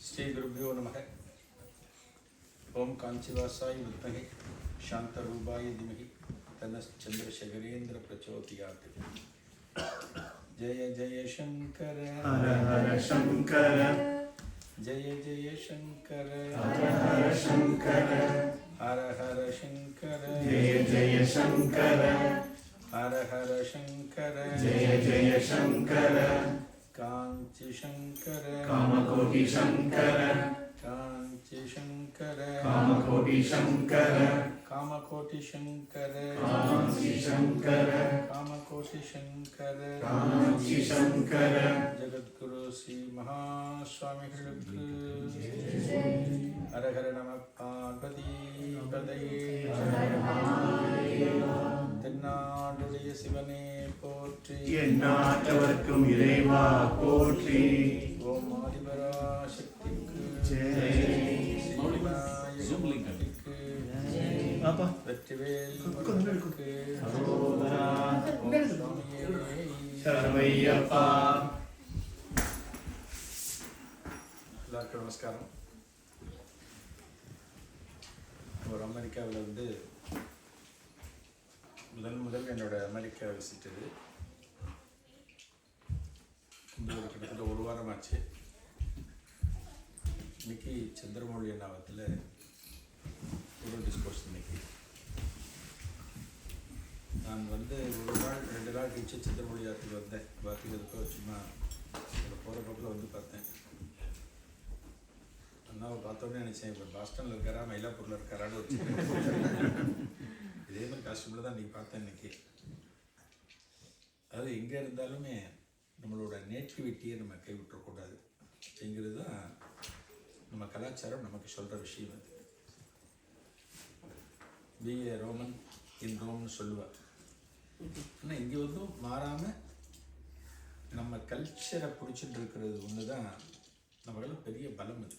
ஸ்ரீ குருபியோ நமக. ஓம் காஞ்சிவாசாய வித்மகே சாந்தரூபாய திமகி தன்னச்சந்திரசேகரேந்திர பிரச்சோதியாத். ஜெய ஜெய சங்கர ஹர ஹர சங்கர, ஜெய ஜெய சங்கர ஹர ஹர சங்கர, ஹர ஹர சங்கர ஜெய ஜெய சங்கர, ஹர ஹர சங்கர ஜெய ஜெய சங்கர, காஞ்சி சங்கர காமகோடி சங்கர, காஞ்சி சங்கர காமகோடி சங்கர, காமகோட்டி சங்கர காஞ்சி சங்கர, காமகோட்டி சங்கர காஞ்சி சங்கர, ஜகத்குரு ஸ்ரீ மகாஸ்வாமிகளுக்கு ஹரஹர நம பார்வதி பதையே. தென்னாடுடைய சிவனே போற்றி, எந்நாட்டவர்க்கும் இறைவா போற்றி. ஓம் ஆதிபராசக்திக்கு ஜெய். ஸ்ரீவிநாயகமூர்த்திக்கு அப்பா வெற்றிவேல் முருகனுக்கு அரோகரா. ஓம் சுவாமியே சரவையப்பா. எல்லாருக்கும் நமஸ்காரம். ஒரு அமெரிக்காவில் வந்து முதல் என்னோட அமெரிக்கா விசிட் இது. இந்த ஒரு கிட்டத்தட்ட ஒரு வாரமாச்சு. இன்னைக்கு சந்திரமௌழி நாவத்தில் ஒரு டிஸ்கோர்ஸ். இன்னைக்கு நான் வந்து ஒரு நாள் 2 நாள் கழிச்சு சந்திரமௌழி ஆற்றுக்கு வந்தேன். பார்த்துக்கிறதுக்கோ சும்மா போகிற பக்கத்தில் வந்து பார்த்தேன். அண்ணாவை பார்த்தோன்னே நினச்சேன், இப்போ பாஸ்டனில் இருக்காரா மயிலாப்பூரில் இருக்காரான்னு வச்சு இதே மாதிரி காஸ்டியூமில் தான் இன்றைக்கி பார்த்தேன். இன்றைக்கி அதாவது எங்கே இருந்தாலுமே நம்மளோட நேட்டிவிட்டியை நம்ம கைவிட்டக்கூடாது அப்படிங்கிறது தான் நம்ம கலாச்சாரம் நமக்கு சொல்கிற விஷயம். அது பி ஏ ரோமன் இன் ரோம்னு சொல்லுவாள். ஆனால் இங்கே வந்து மாறாமல் நம்ம கல்ச்சரை பிடிச்சிட்டு இருக்கிறது ஒன்று தான் நம்மளால் பெரிய பலம். அது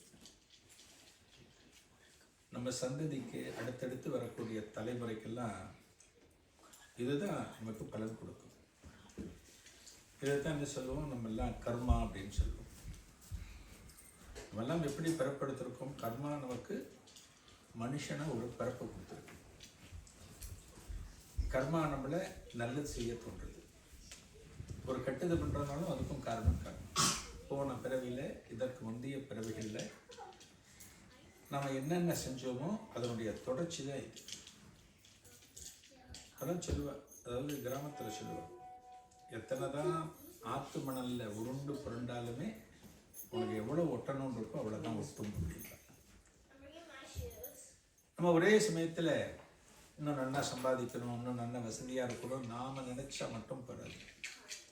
நம்ம சந்ததிக்கு அடுத்தடுத்து வரக்கூடிய தலைமுறைக்கெல்லாம் இதுதான் நமக்கு பலன் கொடுக்கும். இதைத்தான் என்ன சொல்லுவோம், நம்ம எல்லாம் கர்மா அப்படின்னு சொல்லுவோம். நம்மெல்லாம் எப்படி பிறப்படுத்திருக்கோம்? கர்மா நமக்கு மனுஷனை ஒரு பிறப்பை கொடுத்துருக்கு. கர்மா நம்மளை நல்லது செய்ய தோன்றுறது. ஒரு கெட்டது பண்ணுறதுனாலும் அதுக்கும் காரணம் கர்மா. போன பிறவியில், இதற்கு முந்தைய பிறவிகளில் நம்ம என்னென்ன செஞ்சோமோ அதனுடைய தொடர்ச்சி தான் இது. அதான் சொல்லுவேன், அதாவது கிராமத்தில் சொல்லுவேன், எத்தனை தான் ஆற்று மணலில் உருண்டு புரண்டாலுமே உனக்கு எவ்வளோ ஒட்டணும்னு இருக்கோ அவ்வளோதான் ஒட்டும் அப்படின்னா. நம்ம ஒரே சமயத்தில் இன்னும் நல்லா சம்பாதிக்கணும், இன்னும் நல்ல வசதியாக இருக்கணும் நாம் நினச்சா மட்டும் போகாது.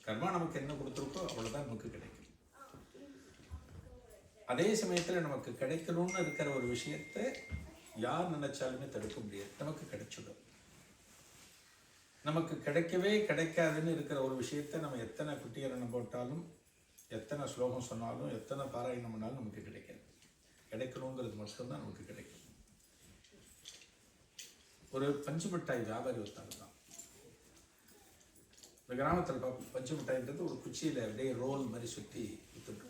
கர்மா நமக்கு என்ன கொடுத்துருக்கோ அவ்வளோதான் நமக்கு கிடைக்கும். அதே சமயத்தில் நமக்கு கிடைக்கணும்னு இருக்கிற ஒரு விஷயத்தை யார் நினைச்சாலுமே தடுக்க முடியாது, நமக்கு கிடைச்சிடும். நமக்கு கிடைக்கவே கிடைக்காதுன்னு இருக்கிற ஒரு விஷயத்தை நம்ம எத்தனை குட்டியரணம் போட்டாலும், எத்தனை ஸ்லோகம் சொன்னாலும், எத்தனை பாராயணம் பண்ணாலும் நமக்கு கிடைக்காது. கிடைக்கணுங்கிறது மட்டும்தான் நமக்கு கிடைக்கும். ஒரு பஞ்சு மிட்டாய் வியாபாரி ஒருத்தாங்க தான் இந்த கிராமத்தில் பார்ப்போம். பஞ்சு மிட்டாய்ன்றது ஒரு குச்சியில் அப்படியே ரோல் மாதிரி சுற்றி வித்துட்டு.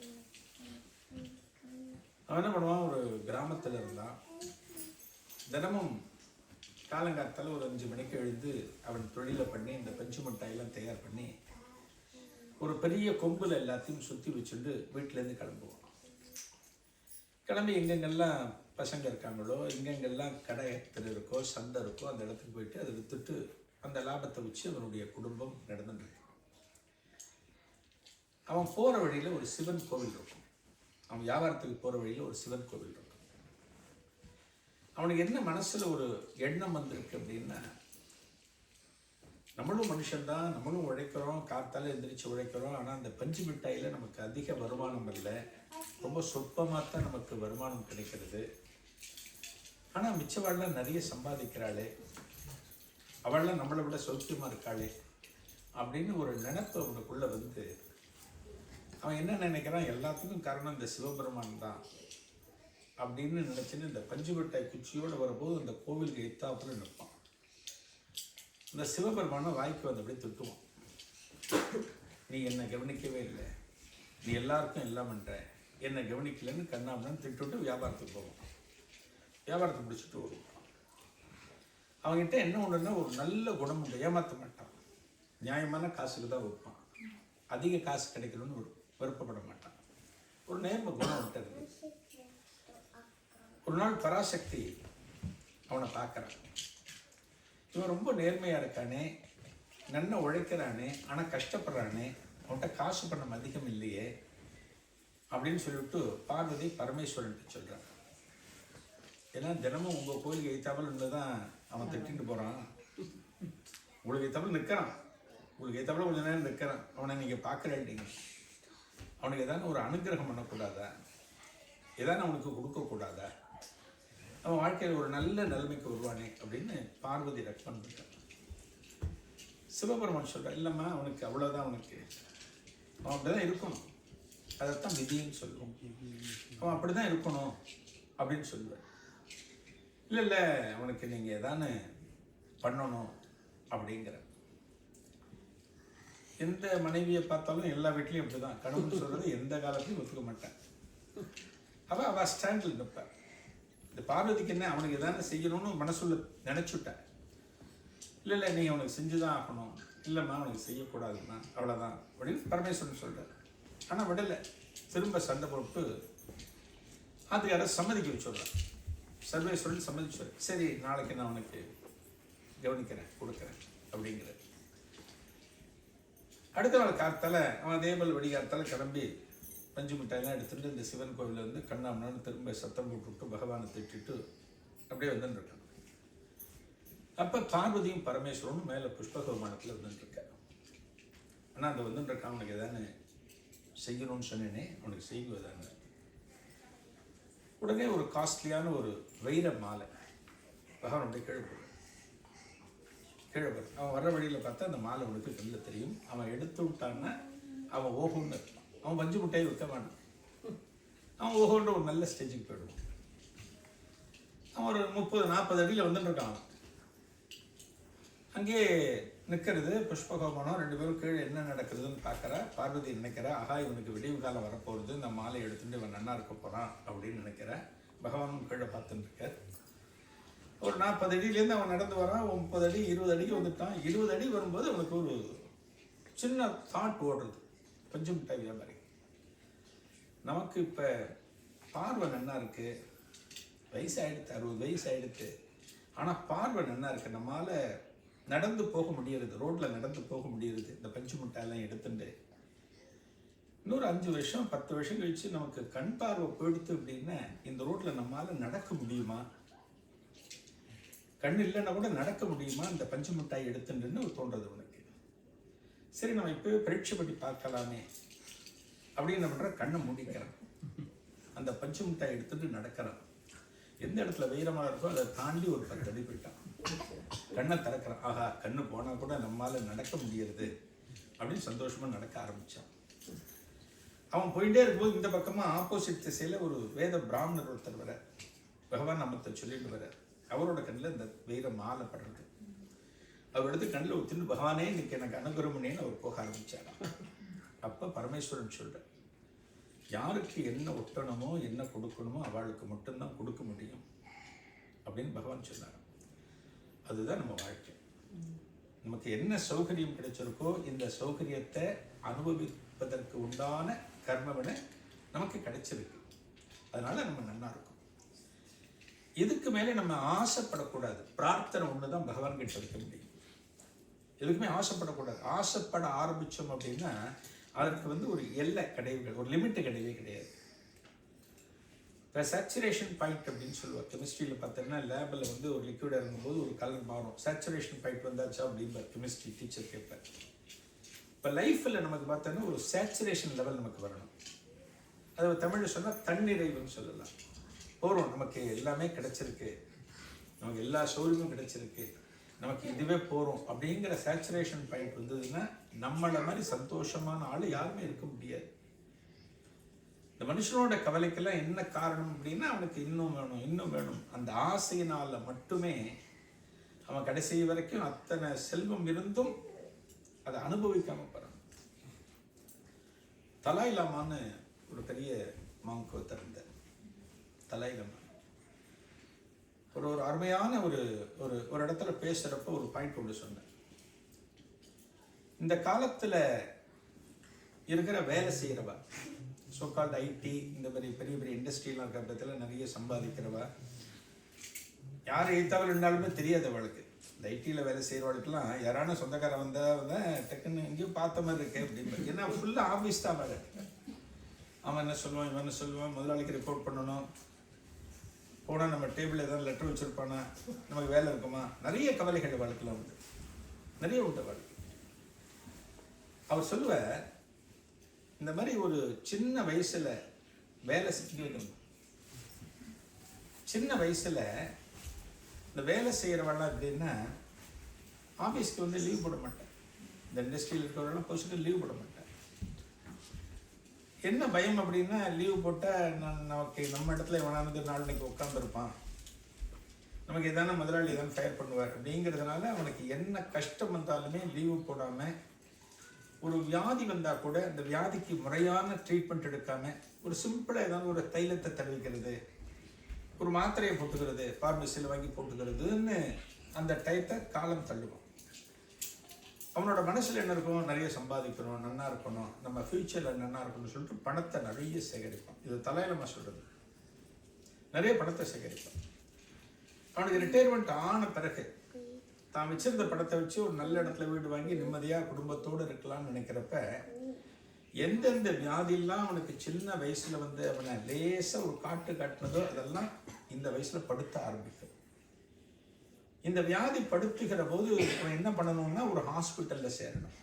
அவன் என்ன பண்ணுவான், ஒரு கிராமத்தில் இருந்தான். தினமும் காலங்காலத்தில் ஒரு 5 மணிக்கு எழுந்து அவன் தொழிலை பண்ணி இந்த பஞ்சு மிட்டாயெல்லாம் தயார் பண்ணி ஒரு பெரிய கொம்பில் எல்லாத்தையும் சுற்றி வச்சுட்டு வீட்டிலேருந்து கிளம்புவான். கிளம்பி எங்கெங்கெல்லாம் பசங்க இருக்காங்களோ, எங்கெங்கெல்லாம் கடை தெரு இருக்கோ, சந்தை இருக்கோ, அந்த இடத்துக்கு போயிட்டு அதை விற்றுட்டு அந்த லாபத்தை வச்சு அவனுடைய குடும்பம் நடந்துருக்கு. அவன் போகிற வழியில் ஒரு சிவன் கோவில் இருக்கும். அவன் வியாபாரத்துக்கு போகிற வழியில் ஒரு சிவன் கோவில் இருக்கும். அவனுக்கு என்ன மனசில் ஒரு எண்ணம் வந்திருக்கு அப்படின்னா, நம்மளும் மனுஷன்தான், நம்மளும் உழைக்கிறோம், காத்தால எந்திரிச்சு உழைக்கிறோம். ஆனால் அந்த பஞ்சு மிட்டாயில் நமக்கு அதிக வருமானம் இல்லை, ரொம்ப சொற்பமாக தான் நமக்கு வருமானம் கிடைக்கிறது. ஆனால் மிச்சவாள்லாம் நிறைய சம்பாதிக்கிறாளே, அவள்லாம் நம்மளை விட சௌக்கியமாக இருக்காளே அப்படின்னு ஒரு நினைப்பு அவனுக்குள்ளே வந்து அவன் என்ன நினைக்கிறான், எல்லாத்துக்கும் காரணம் இந்த சிவபெருமான் தான் அப்படின்னு நினச்சின்னு இந்த பஞ்சு மிட்டாய் குச்சியோடு வரும்போது அந்த கோவிலுக்கு எத்தாப்புல நிற்பான். இந்த சிவபெருமானை வாய்க்கு வந்து அப்படியே திட்டுவான், நீ என்னை கவனிக்கவே இல்லை, நீ எல்லாருக்கும் எல்லாம் பண்ணுற, என்னை கவனிக்கலன்னு கண்ணாமன்னு திட்டுவிட்டு வியாபாரத்துக்கு போவோம். வியாபாரத்தை முடிச்சுட்டு வருவோம். அவங்ககிட்ட என்ன ஒன்றுன்னா ஒரு நல்ல குணம் உண்டு, ஏமாற்ற மாட்டான். நியாயமான காசுக்கு தான் வைப்பான். அதிக காசு கிடைக்கணும்னு விருப்பப்பட மாட்டான். ஒரு நேர்ம குணம் விட்டுறது. ஒரு நாள் பராசக்தி அவனை பார்க்குறான். இவன் ரொம்ப நேர்மையாக இருக்கானே, நல்லா உழைக்கிறானே, ஆனால் கஷ்டப்படுறானே, அவன்கிட்ட காசு பணம் அதிகம் இல்லையே அப்படின்னு சொல்லிவிட்டு பார்வதி பரமேஸ்வரன்ட்டு சொல்கிறான். ஏன்னா தினமும் உங்கள் கோயிலுக்கு எய்த்தாமல் இருந்து தான் அவன் திட்டிட்டு போகிறான். உங்களுக்கு எய்த்தாமல் நிற்கிறான், உங்களுக்கு எய்த்தாமல் கொஞ்ச நேரம் நிற்கிறான். அவனை நீங்கள் பார்க்குறேன்ட்டீங்க. அவனுக்கு ஏதாவது ஒரு அனுகிரகம் பண்ணக்கூடாதா? ஏதாவது அவனுக்கு கொடுக்கக்கூடாதா? அவன் வாழ்க்கையில் ஒரு நல்ல நிலைமைக்கு வருவானே அப்படின்னு பார்வதி ரெக்கமெண்ட் பண்ணுறான். சிவபெருமான் சொல்கிறான், இல்லைம்மா அவனுக்கு அவ்வளோதான், அவனுக்கு அவன் அப்படி தான் இருக்கணும், அதைத்தான் விதின்னு சொல்லுவோம். அவன் அப்படி தான் இருக்கணும் அப்படின்னு சொல்லுவார். இல்லை அவனுக்கு நீங்கள் எதானு பண்ணணும் அப்படிங்கிற. எந்த மனைவியை பார்த்தாலும் எல்லா வீட்லேயும் அப்படி தான். கணவன் சொல்கிறது எந்த காலத்தையும் ஒத்துக்க மாட்டேன். அவள் ஸ்டாண்டில் நிற்பார். இந்த பார்வதிக்கு என்ன, அவனுக்கு எதானு செய்யணும்னு மனசுள்ள நினச்சுட்டேன். இல்லை நீ அவனுக்கு செஞ்சு தான் ஆகணும். இல்லைம்மா அவனுக்கு செய்யக்கூடாதுன்னா அவ்வளோதான் அப்படின்னு பரமேஸ்வரன் சொல்கிறார். ஆனால் விடலை, திரும்ப சண்டை போட்டு அதுக்கு யாரை சம்மதிக்க வச்சுடுறான். சர்வேஸ்வரன் சம்மதிச்சுடுறார். சரி நாளைக்கு நான் அவனுக்கு கவனிக்கிறேன், கொடுக்குறேன் அப்படிங்கிற. அடுத்த நாள் காலத்தால் அவன் தேவல் வடிகாலத்தால் கிளம்பி பஞ்சு மிட்டாயெல்லாம் எடுத்துகிட்டு இந்த சிவன் கோவிலில் வந்து கண்ணாமண்ணு திரும்ப சத்தம் போட்டுவிட்டு பகவானை திட்டிட்டு அப்படியே வந்துட்டுருக்கான். அப்போ பார்வதியும் பரமேஸ்வரனும் மேலே புஷ்பக விமானத்தில் வந்துட்டுருக்காரு. ஆனால் அந்த வந்துட்டுருக்கான், அவனுக்கு எதானு செய்யணும்னு சொன்னேனே, அவனுக்கு செய்வதானு. உடனே ஒரு காஸ்ட்லியான ஒரு வைர மாலை பகவான் அப்படியே கீழே போடுறான். அவன் வர்ற வழியில் பார்த்தா அந்த மாலை அவனுக்கு கண்ணில் தெரியும். அவன் எடுத்து விட்டான்னா அவன் ஓஹோன்னு இருப்பான். அவன் பஞ்சு முட்டையை விற்க வேண்டாம், அவன் ஓஹோன்ற ஒரு நல்ல ஸ்டேஜுக்கு போயிடுவான். அவன் ஒரு 30-40 அடியில் வந்துட்டுருக்கான். அவன் அங்கே நிற்கிறது புஷ்பகோமனம். 2 பேரும் கீழே என்ன நடக்குதுன்னு பார்க்குறா. பார்வதி நினைக்கிறா, ஆஹா இவனுக்கு விடிவு காலம் வரப்போகிறது, இந்த மாலை எடுத்துட்டு இவன் நன்னா இருக்க போகிறான் அப்படின்னு நினைக்கிறேன். பகவானும் கீழே பார்த்துட்டு இருக்கார். ஒரு 40 அடியிலேருந்து அவன் நடந்து வரான். 30 அடி 20 அடிக்கு வந்துட்டான். 20 அடி வரும்போது அவனுக்கு ஒரு சின்ன தாட் ஓடுறது. பஞ்சு மிட்டாய் வியாபாரி, நமக்கு இப்போ பார்வை நன்னா இருக்குது, வயசாகிடுது, 60 வயசு ஆகிடுது, ஆனால் பார்வை நன்னா இருக்குது, நம்மளால் நடந்து போக முடியறது, ரோட்டில் நடந்து போக முடியறது. இந்த பஞ்சு மிட்டாயெல்லாம் எடுத்துட்டு இன்னொரு 5 வருஷம் 10 வருஷம் கழித்து நமக்கு கண் பார்வை போயிடுத்து அப்படின்னா இந்த ரோட்டில் நம்மளால் நடக்க முடியுமா? கண் இல்லைன்னா கூட நடக்க முடியுமா இந்த பஞ்சு மிட்டாய் எடுத்துட்டுன்னு தோன்றது உனக்கு. சரி நம்ம இப்போவே பரீட்சை பண்ணி பார்க்கலாமே அப்படின்னு என்ன பண்ணுற, கண்ணை மூடிக்கிறான். அந்த பஞ்சு மிட்டாய் எடுத்துட்டு நடக்கிறான். எந்த இடத்துல வைரமாக இருக்கோ அதை தாண்டி ஒரு 10 அடி போயிட்டான். கண்ணை திறக்கிறான். ஆஹா கண்ணு போனால் கூட நம்மளால் நடக்க முடியறது அப்படின்னு சந்தோஷமாக நடக்க ஆரம்பித்தான். அவன் போயிட்டே இருக்கும்போது இந்த பக்கமாக ஆப்போசிட் திசையில் ஒரு வேத பிராமணர் ஒருத்தர் வர, பகவான் நாமத்தை சொல்லிட்டு வர. அவரோட கண்ணில் இந்த வைர மாலை படுறது. அவர் எடுத்து கண்ணில் ஊற்றின்னு பகவானே இன்னைக்கு எனக்கு அனுகிரகம்னேன்னு அவர் போக ஆரம்பித்தார். அப்போ பரமேஸ்வரன் சொல்கிறார், யாருக்கு என்ன ஒட்டணுமோ என்ன கொடுக்கணுமோ அவளுக்கு மட்டும்தான் கொடுக்க முடியும் அப்படின்னு பகவான் சொன்னார். அதுதான் நம்ம வாழ்க்கை. நமக்கு என்ன சௌகரியம் கிடைச்சிருக்கோ இந்த சௌகரியத்தை அனுபவிப்பதற்கு உண்டான கர்மவினை நமக்கு கிடைச்சிருக்கு. அதனால நம்ம நல்லா இருக்கும். இதுக்கு மேலே நம்ம ஆசைப்படக்கூடாது. பிரார்த்தனை ஒன்று தான் பகவான் கிட்ட வைக்க முடியும். எதுக்குமே ஆசைப்படக்கூடாது. ஆசைப்பட ஆரம்பித்தோம் அப்படின்னா அதற்கு ஒரு எல்லை கிடையாது, ஒரு லிமிட்டு கிடையவே கிடையாது. இப்போ சேச்சுரேஷன் பாயிண்ட் அப்படின்னு சொல்லுவாள். கெமிஸ்ட்ரியில் பார்த்தோன்னா லேபில் ஒரு லிக்விட் இறங்கும்போது ஒரு கலர் மாறும். சேச்சுரேஷன் பாயிண்ட் வந்தாச்சா அப்படின்ற கெமிஸ்ட்ரி டீச்சர் கேட்பார். இப்போ லைஃப்பில் நமக்கு பார்த்தோன்னா ஒரு சேச்சுரேஷன் லெவல் நமக்கு வரணும். அது தமிழில் சொன்னால் தன்னிறைவுன்னு சொல்லலாம். போகிறோம், நமக்கு எல்லாமே கிடைச்சிருக்கு, நமக்கு எல்லா சௌகரியமும் கிடைச்சிருக்கு, நமக்கு இதுவே போகிறோம் அப்படிங்கிற சேச்சுரேஷன் பாயிண்ட் வந்ததுன்னா நம்மளை மாதிரி சந்தோஷமான ஆள் யாருமே இருக்க முடியாது. இந்த மனுஷனோட கவலைக்கெல்லாம் என்ன காரணம் அப்படின்னா அவனுக்கு இன்னும் வேணும் இன்னும் வேணும். அந்த ஆசையினால் மட்டுமே அவன் கடைசி வரைக்கும் அத்தனை செல்வம் இருந்தும் அதை அனுபவிக்காம போகிறான். தலாய் லாமான்னு ஒரு பெரிய மாங்கோ திறந்த தலையிலம். ஒரு அருமையான ஒரு ஒரு ஒரு இடத்துல பேசுகிறப்ப ஒரு பாயிண்ட் ஒன்று சொன்னேன். இந்த காலத்தில் இருக்கிற வேலை செய்கிறவா, சோகால்டு ஐடி, இந்த மாதிரி பெரிய பெரிய இண்டஸ்ட்ரியெலாம் இருக்கிற இடத்துல நிறைய சம்பாதிக்கிறவா, யார் எய்த்தாவில் இருந்தாலுமே தெரியாது அவளுக்கு. இந்த ஐடியில் வேலை செய்கிறவளுக்குலாம் யாரான சொந்தக்காரன் வந்தால் டக்குன்னு எங்கேயும் பார்த்த மாதிரி இருக்கு அப்படின்னு. ஏன்னா ஃபுல்லாக ஆஃபீஸ் தான் வேலை. அவன் என்ன சொல்லுவான், இவன் என்ன சொல்லுவான், முதலாளிக்கு ரிப்போர்ட் பண்ணணும், போனால் நம்ம டேபிள் ஏதாவது லெட்டர் வச்சுருப்பானா, நமக்கு வேலை இருக்குமா, நிறைய கவலைகள் வாழ்க்கைலாம் உண்டு, நிறைய உண்டு வாழ்க்கை. அவர் சொல்லுவார், இந்த மாதிரி ஒரு சின்ன வயசில் வேலை செஞ்சு, சின்ன வயசில் இந்த வேலை செய்கிறவெல்லாம் எப்படின்னா ஆஃபீஸ்க்கு வந்து லீவ் போட மாட்டேன். இந்த இண்டஸ்ட்ரியில் இருக்கிறவரெல்லாம் பொசிஷன் லீவ் போட மாட்டேன். என்ன பயம் அப்படின்னா, லீவ் போட்டால் நமக்கு நம்ம இடத்துல எவனானது நாளைக்கு உட்காந்துருப்பான், நமக்கு எதான முதலாளி எதாவது ஃபயர் பண்ணுவார் அப்படிங்கிறதுனால அவனுக்கு என்ன கஷ்டம் வந்தாலுமே லீவு போடாமல், ஒரு வியாதி வந்தால் கூட அந்த வியாதிக்கு முறையான ட்ரீட்மெண்ட் எடுக்காமல் ஒரு சிம்பிளாக ஏதாவது ஒரு தைலத்தை தடவிக்கிறது, ஒரு மாத்திரையை போட்டுக்கிறது, ஃபார்மசியில் வாங்கி போட்டுக்கிறதுன்னு அந்த டைத்தை காலம் தள்ளுவோம். அவனோட மனசில் என்ன இருக்கும், நிறைய சம்பாதிக்கணும், நன்னா இருக்கணும், நம்ம ஃப்யூச்சரில் நன்னா இருக்கணும்னு சொல்லிட்டு பணத்தை நிறைய சேகரிப்பான். இது தலையிலமாக சொல்கிறது, நிறைய பணத்தை சேகரிப்பான். அவனுக்கு ரிட்டையர்மெண்ட் ஆன பிறகு தான் வச்சிருந்த பணத்தை வச்சு ஒரு நல்ல இடத்துல வீடு வாங்கி நிம்மதியாக குடும்பத்தோடு இருக்கலாம்னு நினைக்கிறப்ப, எந்தெந்த வியாதியெல்லாம் அவனுக்கு சின்ன வயசில் வந்து அவனை லேசாக ஒரு காட்டுனதோ அதெல்லாம் இந்த வயசில் படுத்த ஆரம்பிக்கும். இந்த வியாதி படுத்துகிற போது அவன் என்ன பண்ணணும்னா ஒரு ஹாஸ்பிட்டலில் சேரணும்.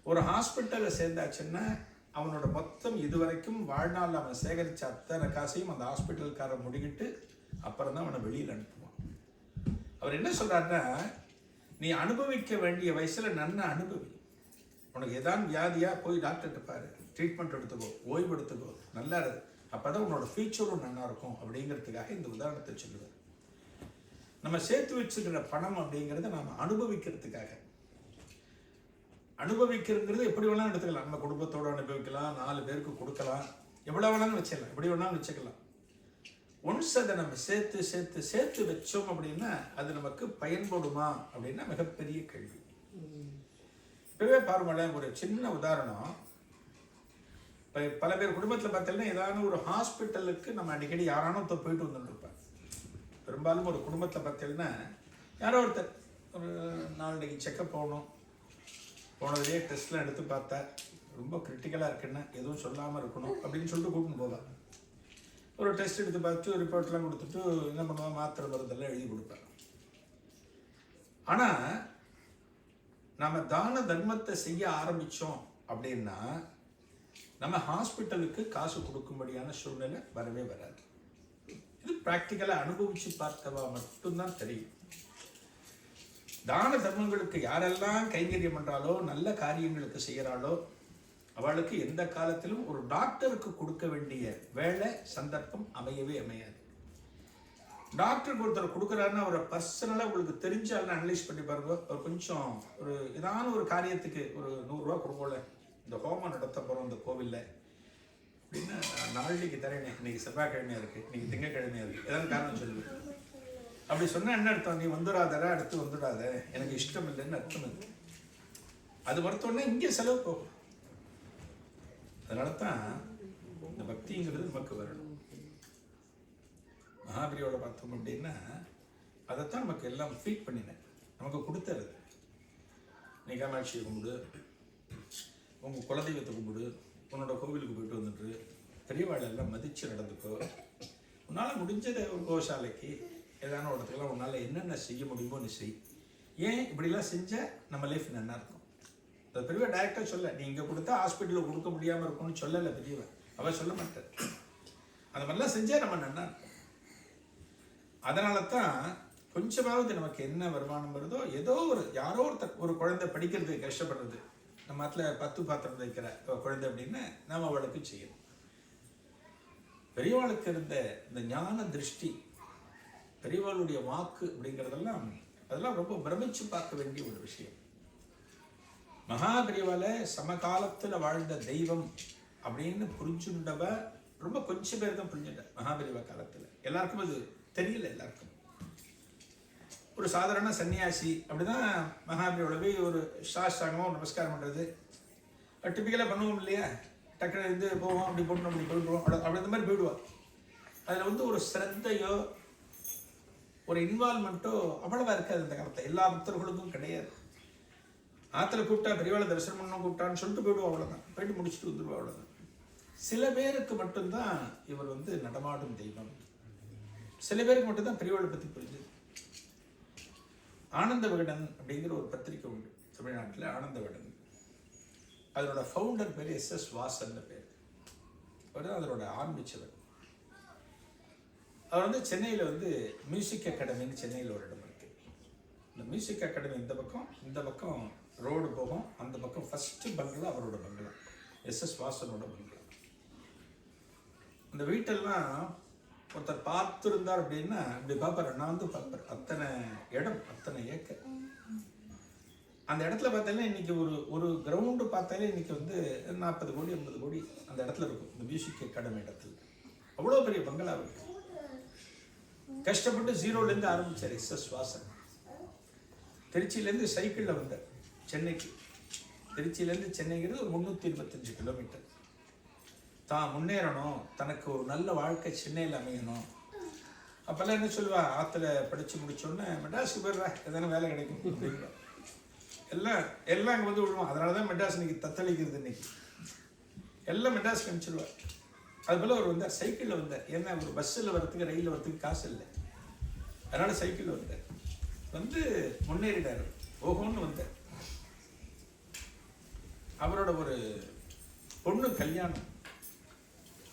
ஒரு ஹாஸ்பிட்டலில் சேர்ந்தாச்சுன்னா அவனோட மொத்தம் இதுவரைக்கும் வாழ்நாள் அவன் சேகரித்த அத்தனை காசையும் அந்த ஹாஸ்பிட்டலுக்காரன் முடிக்கிட்டு அப்புறம் தான் அவனை வெளியில் அனுப்புவான். அவர் என்ன சொல்கிறாருன்னா, நீ அனுபவிக்க வேண்டிய வயசில் நன்ன அனுபவி. உனக்கு ஏதாவது வியாதியாக போய் டாக்டர்கிட்ட பாரு, ட்ரீட்மெண்ட் எடுத்துக்கோ, ஓய்வு எடுத்துக்கோ, நல்லா இருக்கு, அப்போ தான் உன்னோட ஃபியூச்சரும் நல்லா இருக்கும் அப்படிங்கிறதுக்காக இந்த உதாரணத்தை சொல்லுவார். நம்ம சேர்த்து வச்சுக்கிற பணம் அப்படிங்கிறத நம்ம அனுபவிக்கிறதுக்காக. அனுபவிக்கிறதுங்கிறது எப்படி வேணாலும் எடுத்துக்கலாம். நம்ம குடும்பத்தோடு அனுபவிக்கலாம், 4 பேருக்கு கொடுக்கலாம், எவ்வளோ வேணாலும் வச்சிடலாம், எப்படி வேணாலும் வச்சுக்கலாம். ஒன்ஸ் அதை நம்ம சேர்த்து சேர்த்து சேர்த்து வச்சோம் அப்படின்னா அது நமக்கு பயன்படுமா அப்படின்னா மிகப்பெரிய கேள்வி. இப்பவே பாருங்களேன், ஒரு சின்ன உதாரணம். இப்போ பல பேர் குடும்பத்தில் பார்த்தீங்கன்னா ஏதாவது ஒரு ஹாஸ்பிட்டலுக்கு நம்ம அடிக்கடி யாரானோ போயிட்டு வந்துட்டுருப்பேன். பெரும்பாலும் ஒரு குடும்பத்தில் பார்த்தீங்கன்னா யாரோ ஒருத்தர் ஒரு 4 நாளைக்கு செக்கப் போகணும், போனதுலேயே டெஸ்ட்லாம் எடுத்து பார்த்தா ரொம்ப கிரிட்டிக்கலாக இருக்குன்னா எதுவும் சொல்லாமல் இருக்கணும் அப்படின்னு சொல்லிட்டு கூட்டின்னு போவேன். ஒரு டெஸ்ட் எடுத்து பார்த்து ரிப்போர்ட்லாம் கொடுத்துட்டு என்ன பண்ணுவான், மாத்திரை மருந்தெல்லாம் எழுதி கொடுப்பேன். ஆனால் நம்ம தான தர்மத்தை செய்ய ஆரம்பித்தோம் அப்படின்னா நம்ம ஹாஸ்பிட்டலுக்கு காசு கொடுக்கும்படியான சூழ்நிலை வரவே வராது. இது ப்ராக்டிக்கலாக அனுபவித்து பார்த்தவா மட்டும்தான் தெரியும். தான தர்மங்களுக்கு யாரெல்லாம் கைங்கரியம் பண்ணுறாலோ, நல்ல காரியங்களுக்கு செய்கிறாளோ, அவளுக்கு எந்த காலத்திலும் ஒரு டாக்டருக்கு கொடுக்க வேண்டிய வேலை சந்தர்ப்பம் அமையவே அமையாது. டாக்டருக்கு ஒருத்தர் கொடுக்குறாருன்னா அவரை பர்சனலாக உங்களுக்கு தெரிஞ்சாலும் அனலைஸ் பண்ணி பாருங்க. அவர் கொஞ்சம் ஒரு ஏதான ஒரு காரியத்துக்கு ஒரு 100 ரூபா கொடுக்கல, இந்த ஹோமம் நடத்த போகிறோம் இந்த கோவிலில் அப்படின்னா, நாளைக்கு தரேனே, இன்னைக்கு செவ்வாய்க்கிழமையாக இருக்குது, இன்னைக்கு திங்கக்கிழமையாக இருக்குது, ஏதாவது காரணம் சொல்லுவேன். அப்படி சொன்னால் என்ன அர்த்தம், நீ வந்துடாதர, அடுத்து வந்துடாத, எனக்கு இஷ்டம் இல்லைன்னு அர்த்தம் இல்லை. அது மறுத்தோடனே இங்கே செலவு போகும். அதனால தான் இந்த பக்திங்கிறது நமக்கு வரணும். மகாபலியோட பார்த்தோம் அப்படின்னா அதைத்தான் நமக்கு எல்லாம் ஃபீட் பண்ணினேன், நமக்கு கொடுத்தது. நீ காமாட்சியை கும்பிடு, உங்கள் குலதெய்வத்தை கும்பிடு, உன்னோட கோவிலுக்கு போயிட்டு வந்துட்டு பெரியவாளெல்லாம் மதித்து நடந்துக்கோ, உன்னால் முடிஞ்சதை ஒரு கோசாலைக்கு ஏதான இடத்துக்குலாம் உன்னால் என்னென்ன செய்ய முடியுமோ நீ செய். ஏன் இப்படிலாம் செஞ்சால் நம்ம லைஃப் நல்லா இருக்கும். அது பெரியவா டைரக்டாக சொல்ல, நீ இங்கே கொடுத்தா ஹாஸ்பிட்டலில் கொடுக்க முடியாமல் இருக்கும்னு சொல்லலை பெரியவன், அவள் சொல்ல மாட்டார். அந்த மாதிரிலாம் செஞ்சால் நம்ம நல்லா இருக்கும். அதனால தான் கொஞ்சமாவது நமக்கு என்ன வருமானம் வருதோ, ஏதோ ஒரு யாரோ ஒரு குழந்தை படிக்கிறதுக்கு கஷ்டப்படுறது, நம்ம அதில் 10 பாத்திரம் வைக்கிற குழந்தை அப்படின்னு நாம் அவளுக்கு செய்யணும். பெரியவாளுக்கு இருந்த இந்த ஞான திருஷ்டி, பெரியவாளுடைய வாக்கு அப்படிங்கிறதெல்லாம் அதெல்லாம் ரொம்ப பிரமிச்சு பார்க்க வேண்டிய ஒரு விஷயம். மகா பெரியவாளை சமகாலத்தில் வாழ்ந்த தெய்வம் அப்படின்னு புரிஞ்சுண்டவ ரொம்ப கொஞ்சம் பேர் தான் புரிஞ்சுட்டேன் மகாபெரிவா காலத்தில். எல்லாருக்கும் அது தெரியல. எல்லாருக்கும் ஒரு சாதாரண சன்னியாசி அப்படிதான் மகாபெரியோட போய் ஒரு சாஷ்டாங்கமாக நமஸ்காரம் பண்ணுறது டிப்பிக்கலாக பண்ணுவோம் இல்லையா? டக்குனு இருந்து போவோம், அப்படி போடணும், அப்படி போயிடுவோம், அப்படி இந்த மாதிரி போயிடுவோம். அதில் வந்து ஒரு ஸ்ரத்தையோ ஒரு இன்வால்மெண்ட்டோ அவ்வளவா இருக்காது அந்த காலத்தில். எல்லா பக்தர்களுக்கும் கிடையாது. ஆற்றுல கூப்பிட்டா பெரியவாளை தரிசனம் பண்ணணும் கூப்பிட்டான்னு சொல்லிட்டு போயிடுவோம், அவ்வளோதான். போயிட்டு முடிச்சுட்டு வந்துடுவோம், அவ்வளோதான். சில பேருக்கு மட்டும்தான் இவர் வந்து நடமாடும் தெய்வம். சில பேருக்கு மட்டும்தான் பெரியவாளை பற்றி புரிஞ்சுது. ஆனந்த விகடன் அப்படிங்கிற ஒரு பத்திரிக்கை உண்டு தமிழ்நாட்டில், ஆனந்த விகடன். அதோட ஃபவுண்டர் பேர் SS வாசன் பேர். அவர் தான் அதோட ஆரம்பிச்சவர். அவர் வந்து சென்னையில் வந்து மியூசிக் அகாடமின்னு சென்னையில் ஒரு இடம் இருக்கு. இந்த மியூசிக் அகாடமி இந்த பக்கம் ரோடு போகும். அந்த பக்கம் ஃபஸ்ட்டு பங்களா அவரோட பங்களா, SS வாசனோட பங்களா. அந்த வீட்டெல்லாம் ஒருத்தர் பார்த்துருந்தார் அப்படின்னா இப்படி பார்ப்பார், நான் வந்து பார்ப்பார். அத்தனை இடம், அத்தனை ஏக்கர். அந்த இடத்துல பார்த்தாலே இன்னைக்கு ஒரு கிரவுண்டு பார்த்தாலே இன்னைக்கு வந்து 40 கோடி 50 கோடி அந்த இடத்துல இருக்கும். இந்த மியூசிக் அகாடமி இடத்துல அவ்வளோ பெரிய பங்களா இருக்கு. கஷ்டப்பட்டு ஜீரோலேருந்து ஆரம்பித்தார் SS வாசன். திருச்சியிலேருந்து சைக்கிளில் வந்தார் சென்னைக்கு. திருச்சியிலேருந்து சென்னைங்கிறது ஒரு 325 கிலோமீட்டர். தான் முன்னேறணும், தனக்கு ஒரு நல்ல வாழ்க்கை சென்னையில் அமையணும். அப்போல்லாம் என்ன சொல்லுவா, ஆற்றுல படித்து முடிச்சோடனே மெட்ராஸுக்கு போயிடுறா, எதனா வேலை கிடைக்கும் அப்படிங்களா. எல்லாம் அங்கே வந்து விடுவோம். அதனால தான் மெட்ராஸ் இன்னைக்கு தத்தளிக்கிறது. இன்னைக்கு எல்லாம் மெட்ராஸ்க்கு அனுப்பிச்சிடுவார். அதுபோல் அவர் வந்தார், சைக்கிளில் வந்தார். ஏன்னா ஒரு பஸ்ஸில் வரத்துக்கு ரயிலில் வரத்துக்கு காசு இல்லை, அதனால் சைக்கிளில் வந்தார். வந்து முன்னேறிட்டார், ஓஹோன்னு வந்தார். அவரோட ஒரு பொண்ணு கல்யாணம்.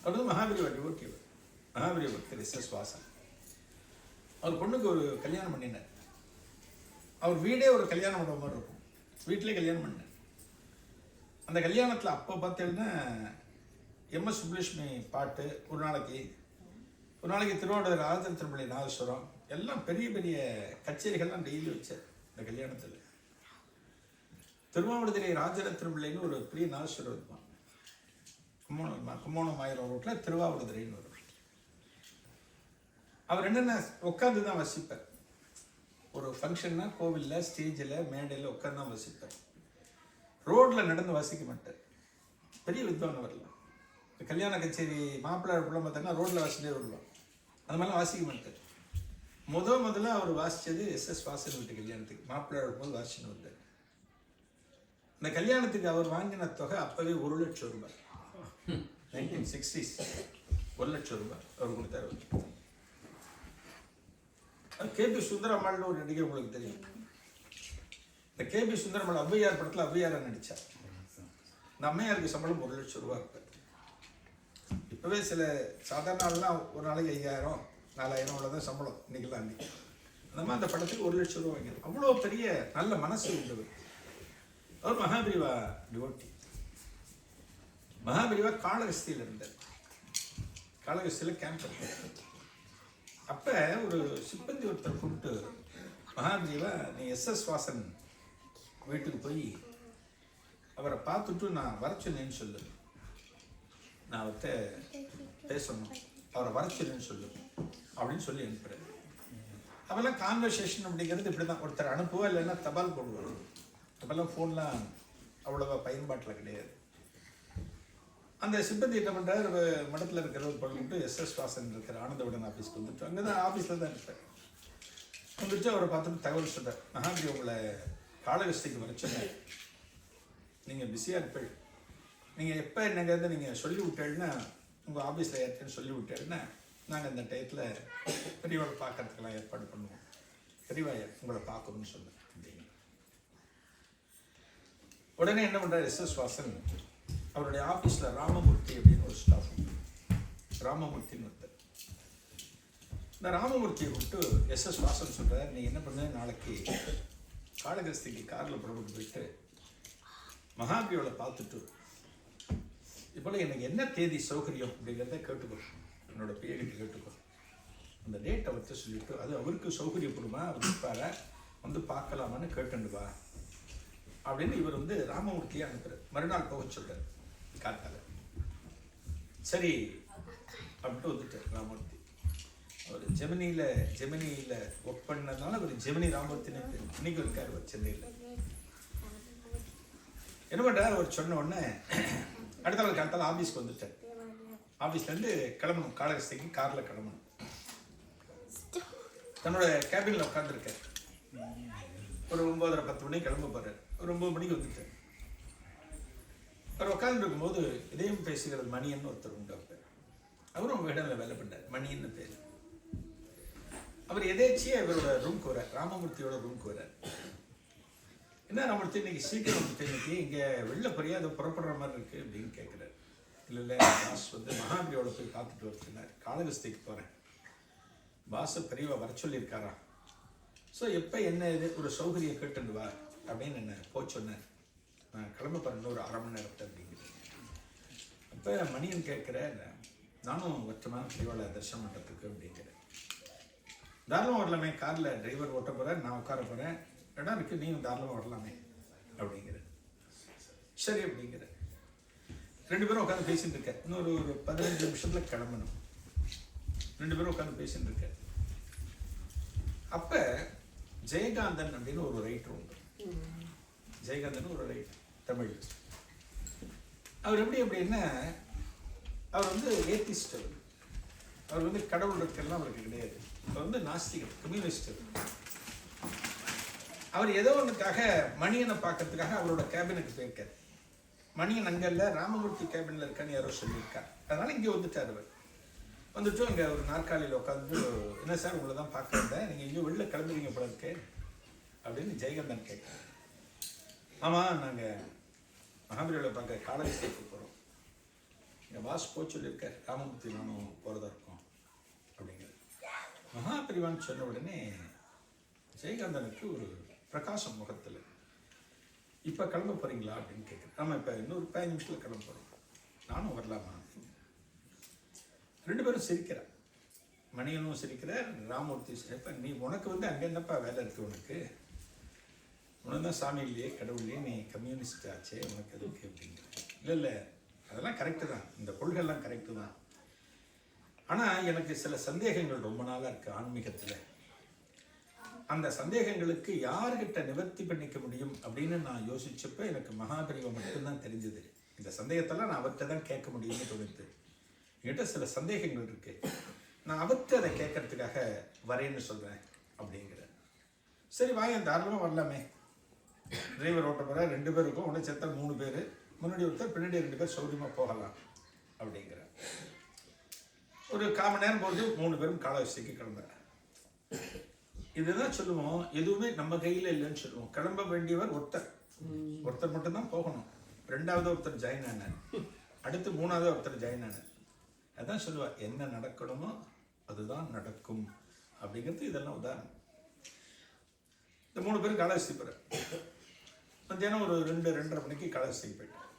அவர் வந்து மகாபெரிவா டிவோட்டிவர், மகாபெரிவா பக்தர் SS வாசன். அவர் பொண்ணுக்கு ஒரு கல்யாணம் பண்ணினார். அவர் வீடே ஒரு கல்யாணம் பண்ணுற மாதிரி இருக்கும். வீட்டிலே கல்யாணம் பண்ணார். அந்த கல்யாணத்தில் அப்போ பார்த்தீங்கன்னா MS சுப்புலட்சுமி பாட்டு ஒரு நாளைக்கு திருவாவூர் ராஜ திருமலை நாதஸ்வரம் எல்லாம் பெரிய பெரிய கச்சேரிகள்லாம் டெய்லி வச்சார் இந்த கல்யாணத்தில். திருவாவூர் ராஜரத்திரம்பிள்ளைன்னு ஒரு பெரிய நாதஸ்வரம் இருப்பான். கும்போணம் ஆயிரம் ரோட்டில் திருவாவூர்துறைன்னு வரும். அவர் என்னென்ன உட்காந்து தான் வசிப்பார். ஒரு ஃபங்க்ஷன்னா கோவிலில் ஸ்டேஜில் மேடையில் உட்காந்து தான் வசிப்பார். ரோட்டில் நடந்து வாசிக்க மாட்டார். பெரிய வித்வான் வரலாம். இந்த கல்யாண கச்சேரி மாப்பிள்ளை பிள்ளை பார்த்தோன்னா ரோட்டில் வாசிட்டே வருவான். அந்த மாதிரிலாம் வாசிக்க மாட்டார். முதல்ல அவர் வாசித்தது SS வாசன் வீட்டு கல்யாணத்துக்கு மாப்பிள்ளை போது வாசிச்சுன்னு வந்தார். இந்த கல்யாணத்துக்கு அவர் வாங்கின தொகை அப்போவே 1 லட்சம் ரூபாய். 1960s 1 லட்சம் ரூபாய் அவர் கொடுத்தாரு. KP சுந்தரம்மாள்னு ஒரு நடிகை உங்களுக்கு தெரியும். இந்த KP சுந்தரம்மாள் ஔவையார் படத்தில் ஔவையாரா நடித்தார். இந்த அம்மையாருக்கு சம்பளம் 1 லட்சம் ரூபாய் இருக்கு. இப்போவே சில சாதாரண ஆள்லாம் ஒரு நாளைக்கு 5000 4000 அவ்வளோதான் சம்பளம் இன்னைக்கெல்லாம். அன்றைக்கி அந்த மாதிரி அந்த படத்துக்கு 1 லட்சம் ரூபா வாங்கிடும். அவ்வளோ பெரிய நல்ல மனசு உண்டு. அவர் மகாபெரிவா டிவோட்டி. மகாபெரிவா காளகஸ்தியில் இருந்தார். காளகஸ்தியில் கேம்ப் இருந்தார். அப்போ ஒரு சிப்பந்தி ஒருத்தர் கூப்பிட்டு, மகாபெரிவா நீ SS வாசன் வீட்டுக்கு போய் அவரை பார்த்துட்டு நான் வர சொன்னேன்னு சொல்லு, நான் அவர்கிட்ட பேசணும், அவரை வர சொன்னேன்னு சொல்லு அப்படின்னு சொல்லி அனுப்புகிறேன். அப்போல்லாம் கான்வர்சேஷன் அப்படிங்கிறது இப்படி தான், ஒருத்தர் அனுப்புவா இல்லைன்னா தபால் போடுவார். அப்போல்லாம் ஃபோன்லாம் அவ்வளோவா பயன்பாட்டில் கிடையாது. அந்த சிப்பந்தி என்ன பண்ணுறாரு, மடத்தில் இருக்கிறவர் பண்ணிட்டு SS வாசன் இருக்கிற ஆனந்த விகடன் ஆஃபீஸ்க்கு வந்துட்டு, அங்கே தான் ஆஃபீஸில் தான் இருப்பேன். வந்துட்டு அவரை பார்த்துட்டு தகவல் சொல்கிறார், மகாபெரி உங்களை காளகஸ்திக்கு வர சொன்னேன், நீங்கள் பிஸியாக இருப்பீள், நீங்கள் எப்போ என்னங்கிறத நீங்கள் சொல்லி விட்டேன்னா, உங்கள் ஆஃபீஸில் ஏற்கனவே சொல்லி விட்டேன்னா நாங்கள் இந்த டயத்தில் பெரியவாளை பார்க்கறதுக்கெல்லாம் ஏற்பாடு பண்ணுவோம், பெரியவாயை உங்களை பார்க்கணும்னு சொன்னேன் அப்படின்னு. உடனே என்ன பண்ணுறார் SS வாசன், அவருடைய ஆஃபீஸில் ராமமூர்த்தி அப்படின்னு ஒரு ஸ்டாஃப், ராமமூர்த்தின்னு ஒருத்தர். இந்த ராமமூர்த்தியை கூப்பிட்டு SS வாசன் சொல்கிறார், நீ என்ன பண்ண, நாளைக்கு காளகஸ்திக்கு காரில் புறப்பட்டு போயிட்டு மகாபெரியோட பார்த்துட்டு இப்போல எனக்கு என்ன தேதி சௌகரியம் அப்படிங்கிறத கேட்டுக்கோ, என்னோட பிள்ளைகிட்ட கேட்டுக்கோ, அந்த டேட் அவர்கிட்ட சொல்லிவிட்டு அது அவருக்கு சௌகரியப்படுமா, அவர் இருப்பார வந்து பார்க்கலாமான்னு கேட்டுண்டு வா அப்படின்னு இவர் வந்து ராமமூர்த்தியை அனுப்புகிறார். மறுநாள் போக சொல்கிறார் காத்தால. சரி அப்படின்ட்டு வந்துட்டார் ராமமூர்த்தி. அவர் ஜெமினியில் ஒர்க் பண்ணதுனால அவர் ஜெமினி ராமமூர்த்தினே பேர். இன்னைக்கு இருக்கார் அவர் சென்னையில். என்ன பண்ணுறாரு, அவர் சொன்ன உடனே அடுத்த நாள் காலத்தால் ஆஃபீஸ்க்கு வந்துட்டார். ஆஃபீஸ்லேருந்து கிளம்பணும், காலகஸ்திக்கு காரில் கிளம்பணும். தன்னோட கேபினில் உட்காந்துருக்கார். ஒரு 9:30-10 மணிக்கு கிளம்ப போகிறார். ஒரு 9 மணிக்கு வந்துட்டார். அவர் உட்காந்துருக்கும்போது இதையும் பேசுகிறது மணியன்னு ஒருத்தர் உண்டு. அப்போ அவரும் உங்கள் இடத்துல வேலை பண்ணார், மணின்னு பேர். அவர் எதேச்சியாக இவரோட ரூம்க்கு வர்றார், ராமமூர்த்தியோட ரூம்க்கு வர்றார். என்ன ராமமூர்த்தி இன்னைக்கு சீக்கிரம் வந்துட்டு, இன்னைக்கு இங்கே வெளில போறியா, அதை புறப்படுற மாதிரி இருக்குது அப்படின்னு கேட்குறாரு. இல்லை பாஸ் வந்து மகாபிரியோட போய் பார்த்துட்டு வரச்சுனார். காலகஸ்திக்கு போகிறேன், பாஸை பெரியவா வர சொல்லியிருக்காரா, ஸோ எப்போ என்ன இது ஒரு சௌகரியம் கேட்டுண்டு வா அப்படின்னு என்ன சொன்னார். நான் கிளம்ப போகிறேன் இன்னொரு 1/2 மணி நேரத்தை அப்படிங்கிறது. அப்போ மணியன் கேட்குறேன், நானும் வட்டமாக பெரியவாளை தரிசனம் பண்ணுறதுக்கு அப்படிங்கிறேன். தாராளமாக வரலாமே, காரில் டிரைவர் ஓட்ட போகிறேன், நான் உட்கார போகிறேன், இடம் இருக்குது, நீயும் தாராளமாக வரலாமே அப்படிங்கிற. சரி அப்படிங்கிற. 2 பேரும் உட்காந்து பேசிட்டு இருக்க. இன்னொரு 15 நிமிஷத்தில் கிளம்பணும். 2 பேரும் உட்காந்து பேசிட்டு இருக்க. அப்போ ஜெயகாந்தன் அப்படின்னு ஒரு ரைட்டர் உண்டு. ஜெயகாந்தன் ஒரு ரைட்டர், தமிழ். அவர் எப்படி அப்படின்னா, அவர் வந்து ஏத்திஸ்ட். அவர் வந்து கடவுள் இருக்கெல்லாம் அவருக்கு கிடையாது. அவர் வந்து நாஸ்திகர், கம்யூனிஸ்ட். அவர் ஏதோ ஒன்றுக்காக மணியனை பார்க்கறதுக்காக அவரோட கேபினுக்கு போயிருக்கார். மணியன் அங்கே இல்லை, ராமமூர்த்தி கேபினில் இருக்கான்னு யாரோ சொல்லியிருக்கார். அதனால இங்கே வந்துட்டார். அவர் வந்துட்டோம். இங்கே ஒரு நாற்காலியில் உட்காந்து, என்ன சார் உங்களை தான் பார்க்க வந்தேன், நீங்கள் இங்கே வெளில கிளம்புறீங்க போல இருக்கு அப்படின்னு ஜெயகாந்தன் கேட்குறேன். ஆமாம், நாங்கள் மகாபலியோட பார்க்க காலகஸ்திக்கு போகிறோம், எங்கள் பாஸ் போய் சொல்லியிருக்கார், ராமமூர்த்தி நானும் போகிறதா இருக்கோம் அப்படிங்கிறது. மகாபரிவான்னு சொன்ன உடனே ஜெயகாந்தனுக்கு ஒரு பிரகாசம் முகத்தில். இப்போ கிளம்ப போகிறீங்களா அப்படின்னு கேட்குறேன். ஆமாம், இப்போ இன்னொரு 15 நிமிஷத்தில் கிளம்ப போகிறோம், நானும் வரலாமா. 2 பேரும் சிரிக்கிறார். மணியனும் சிரிக்கிறார், ராமமூர்த்தி சிரிப்பா. நீ உனக்கு வந்து அங்கே என்னப்பா வேலை இருக்குது, உனக்கு தான் சாமி இல்லையே கடவுள்லையே, நீ கம்யூனிஸ்ட் ஆச்சே, உனக்கு எதுக்கு அப்படிங்கிற. இல்லை அதெல்லாம் கரெக்டு தான், இந்த கொள்கைலாம் கரெக்டு தான். ஆனால் எனக்கு சில சந்தேகங்கள் ரொம்ப நாளாக இருக்குது ஆன்மீகத்தில். அந்த சந்தேகங்களுக்கு யார்கிட்ட நிவர்த்தி பண்ணிக்க முடியும் அப்படின்னு நான் யோசிச்சப்போ எனக்கு மகாபரிவா மட்டும்தான் தெரிஞ்சது. இந்த சந்தேகத்தெல்லாம் நான் அவர்கிட்ட தான் கேட்க முடியும்னு தோணுது. என்கிட்ட சில சந்தேகங்கள் இருக்கு, நான் அவர்கிட்ட அதை கேட்கறதுக்காக வரேன்னு சொல்கிறேன் அப்படிங்கிற. சரி வாங்க, தாராளமாக வரலாமே. டிரைவர் ஓட்ட போகிற 2 பேர் இருக்கும், உடனே சேர்த்தா 3 பேர், முன்னாடி ஒருத்தர் பின்னாடி 2 பேர் சௌரியமாக போகலாம் அப்படிங்கிற. ஒரு 1/4 மணி நேரம் போகிறது 3 பேரும் காலகஸ்திக்கு கிளம்புற. இதுதான் சொல்லுவோம், எதுவுமே நம்ம கையில் இல்லைன்னு சொல்லுவோம். கிளம்ப வேண்டியவர் ஒருத்தர் மட்டும்தான் போகணும். 2வது ஒருத்தர் ஜாயின் ஆனார், அடுத்து 3வது ஒருத்தர் ஜாயின் ஆனார். அதான் சொல்லுவார், என்ன நடக்கணுமோ அதுதான் நடக்கும் அப்படிங்கிறது இதெல்லாம் உதாரணம். இந்த 3 பேரும் காலகஸ்தி போகிற. மத்தியானம் ஒரு 2-2:30 மணிக்கு காலகஸ்திக்கு போயிட்டார்.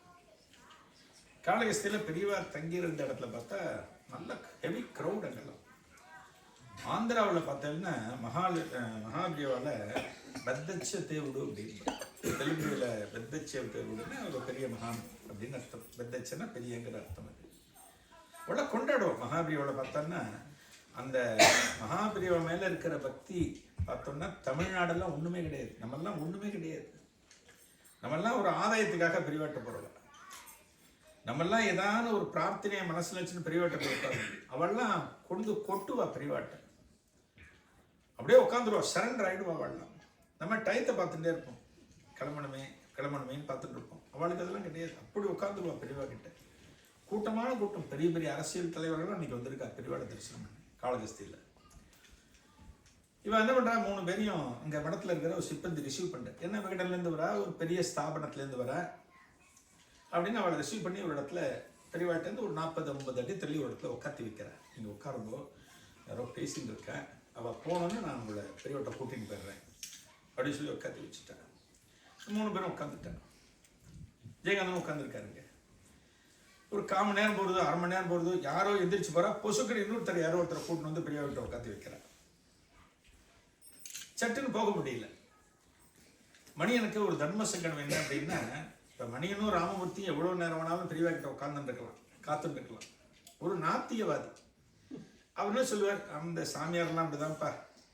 காலகஸ்தியில் பெரியவார் தங்கியிருந்த இடத்துல பார்த்தா நல்ல ஹெவி க்ரௌட். அங்கெல்லாம் ஆந்திராவில் பார்த்தீங்கன்னா மகாபிரிவாவில் பெத்தச்ச தேவுடு அப்படின்னு, தெலுங்குல பெத்தச்ச தேவுடுன்னா ஒரு பெரிய மகான் அப்படின்னு அர்த்தம். பெத்தச்சன்னா பெரியங்கிற அர்த்தம். அது அவ்வளோ கொண்டாடுவோம். மகாபிரிவாவில் பார்த்தோன்னா அந்த மகாபிரிவா மேலே இருக்கிற பக்தி பார்த்தோம்னா தமிழ்நாடெல்லாம் ஒன்றுமே கிடையாது, நம்மெல்லாம் ஒன்றுமே கிடையாது. நம்மெல்லாம் ஒரு ஆதாயத்துக்காக பிரிவாட்ட போகிறோம். நம்மெல்லாம் ஏதாவது ஒரு பிரார்த்தனையை மனசில் வச்சுன்னு பிரிவாட்ட போயிருப்பாங்க. அவள்லாம் கொட்டுவா பிரிவாட்டை, அப்படியே உட்காந்துருவா, சரண்டர் ஆகிடுவா. அவள்லாம் நம்ம டயத்தை பார்த்துட்டே இருப்போம், கிளம்பணுமேன்னு பார்த்துட்டு இருப்போம். அவளுக்கு அதெல்லாம் கிடையாது, அப்படி உட்காந்துருவா பெரியவா கிட்ட. கூட்டமான கூட்டம், பெரிய பெரிய அரசியல் தலைவர்கள் அன்றைக்கி வந்திருக்கா பெரியவாட தரிசனம் காலகஸ்தியில். இவன் என்ன பண்ணுறா, 3 பேரையும் இங்கே மடத்தில் இருக்கிற ஒரு சிப்பந்தி ரிசீவ் பண்ணுறேன். என்ன விகடன்லேருந்து வரா, ஒரு பெரிய ஸ்தாபனத்துலேருந்து வரா அப்படின்னு அவளை ரிசீவ் பண்ணி ஒரு இடத்துல பெரியவாட்டேருந்து ஒரு 40-50 அடி தள்ளி ஒரு இடத்துல உட்காத்தி வைக்கிறேன். இங்கே உட்காரும்போ யாரோ பேசின்னு இருக்கேன், அவள் போனோன்னு நான் உங்களை பெரியவாட்டை கூட்டின்னு போயிடுறேன் அப்படின்னு சொல்லி உட்காத்தி வச்சுட்டேன். 3 பேரும் உட்காந்துட்டேன். ஜெயகாந்தனும் உட்காந்துருக்காருங்க. ஒரு 1/4 மணி நேரம் போகிறது, 1/2 மணி நேரம் போகிறது, யாரோ எந்திரிச்சு போகிறா, பொசுக்கடி இன்னொருத்தர் யாரோ ஒருத்தரை கூட்டின்னு வந்து பெரியவாட்டை உட்காத்தி வைக்கிறேன். சட்டுன்னு போக முடியல. மணியனுக்கு ஒரு தர்ம சங்கடம் என்ன அப்படின்னா, இப்போ மணியனும் ராமமூர்த்தியும் எவ்வளோ நேரம் வேணாலும் பெரியவா கிட்ட உட்காந்துருக்கலாம், காத்துட்டு இருக்கலாம். ஒரு நாத்தியவாதி, அவர் என்ன சொல்லுவார், அந்த சாமியார்லாம் அப்படிதான்ப்பா,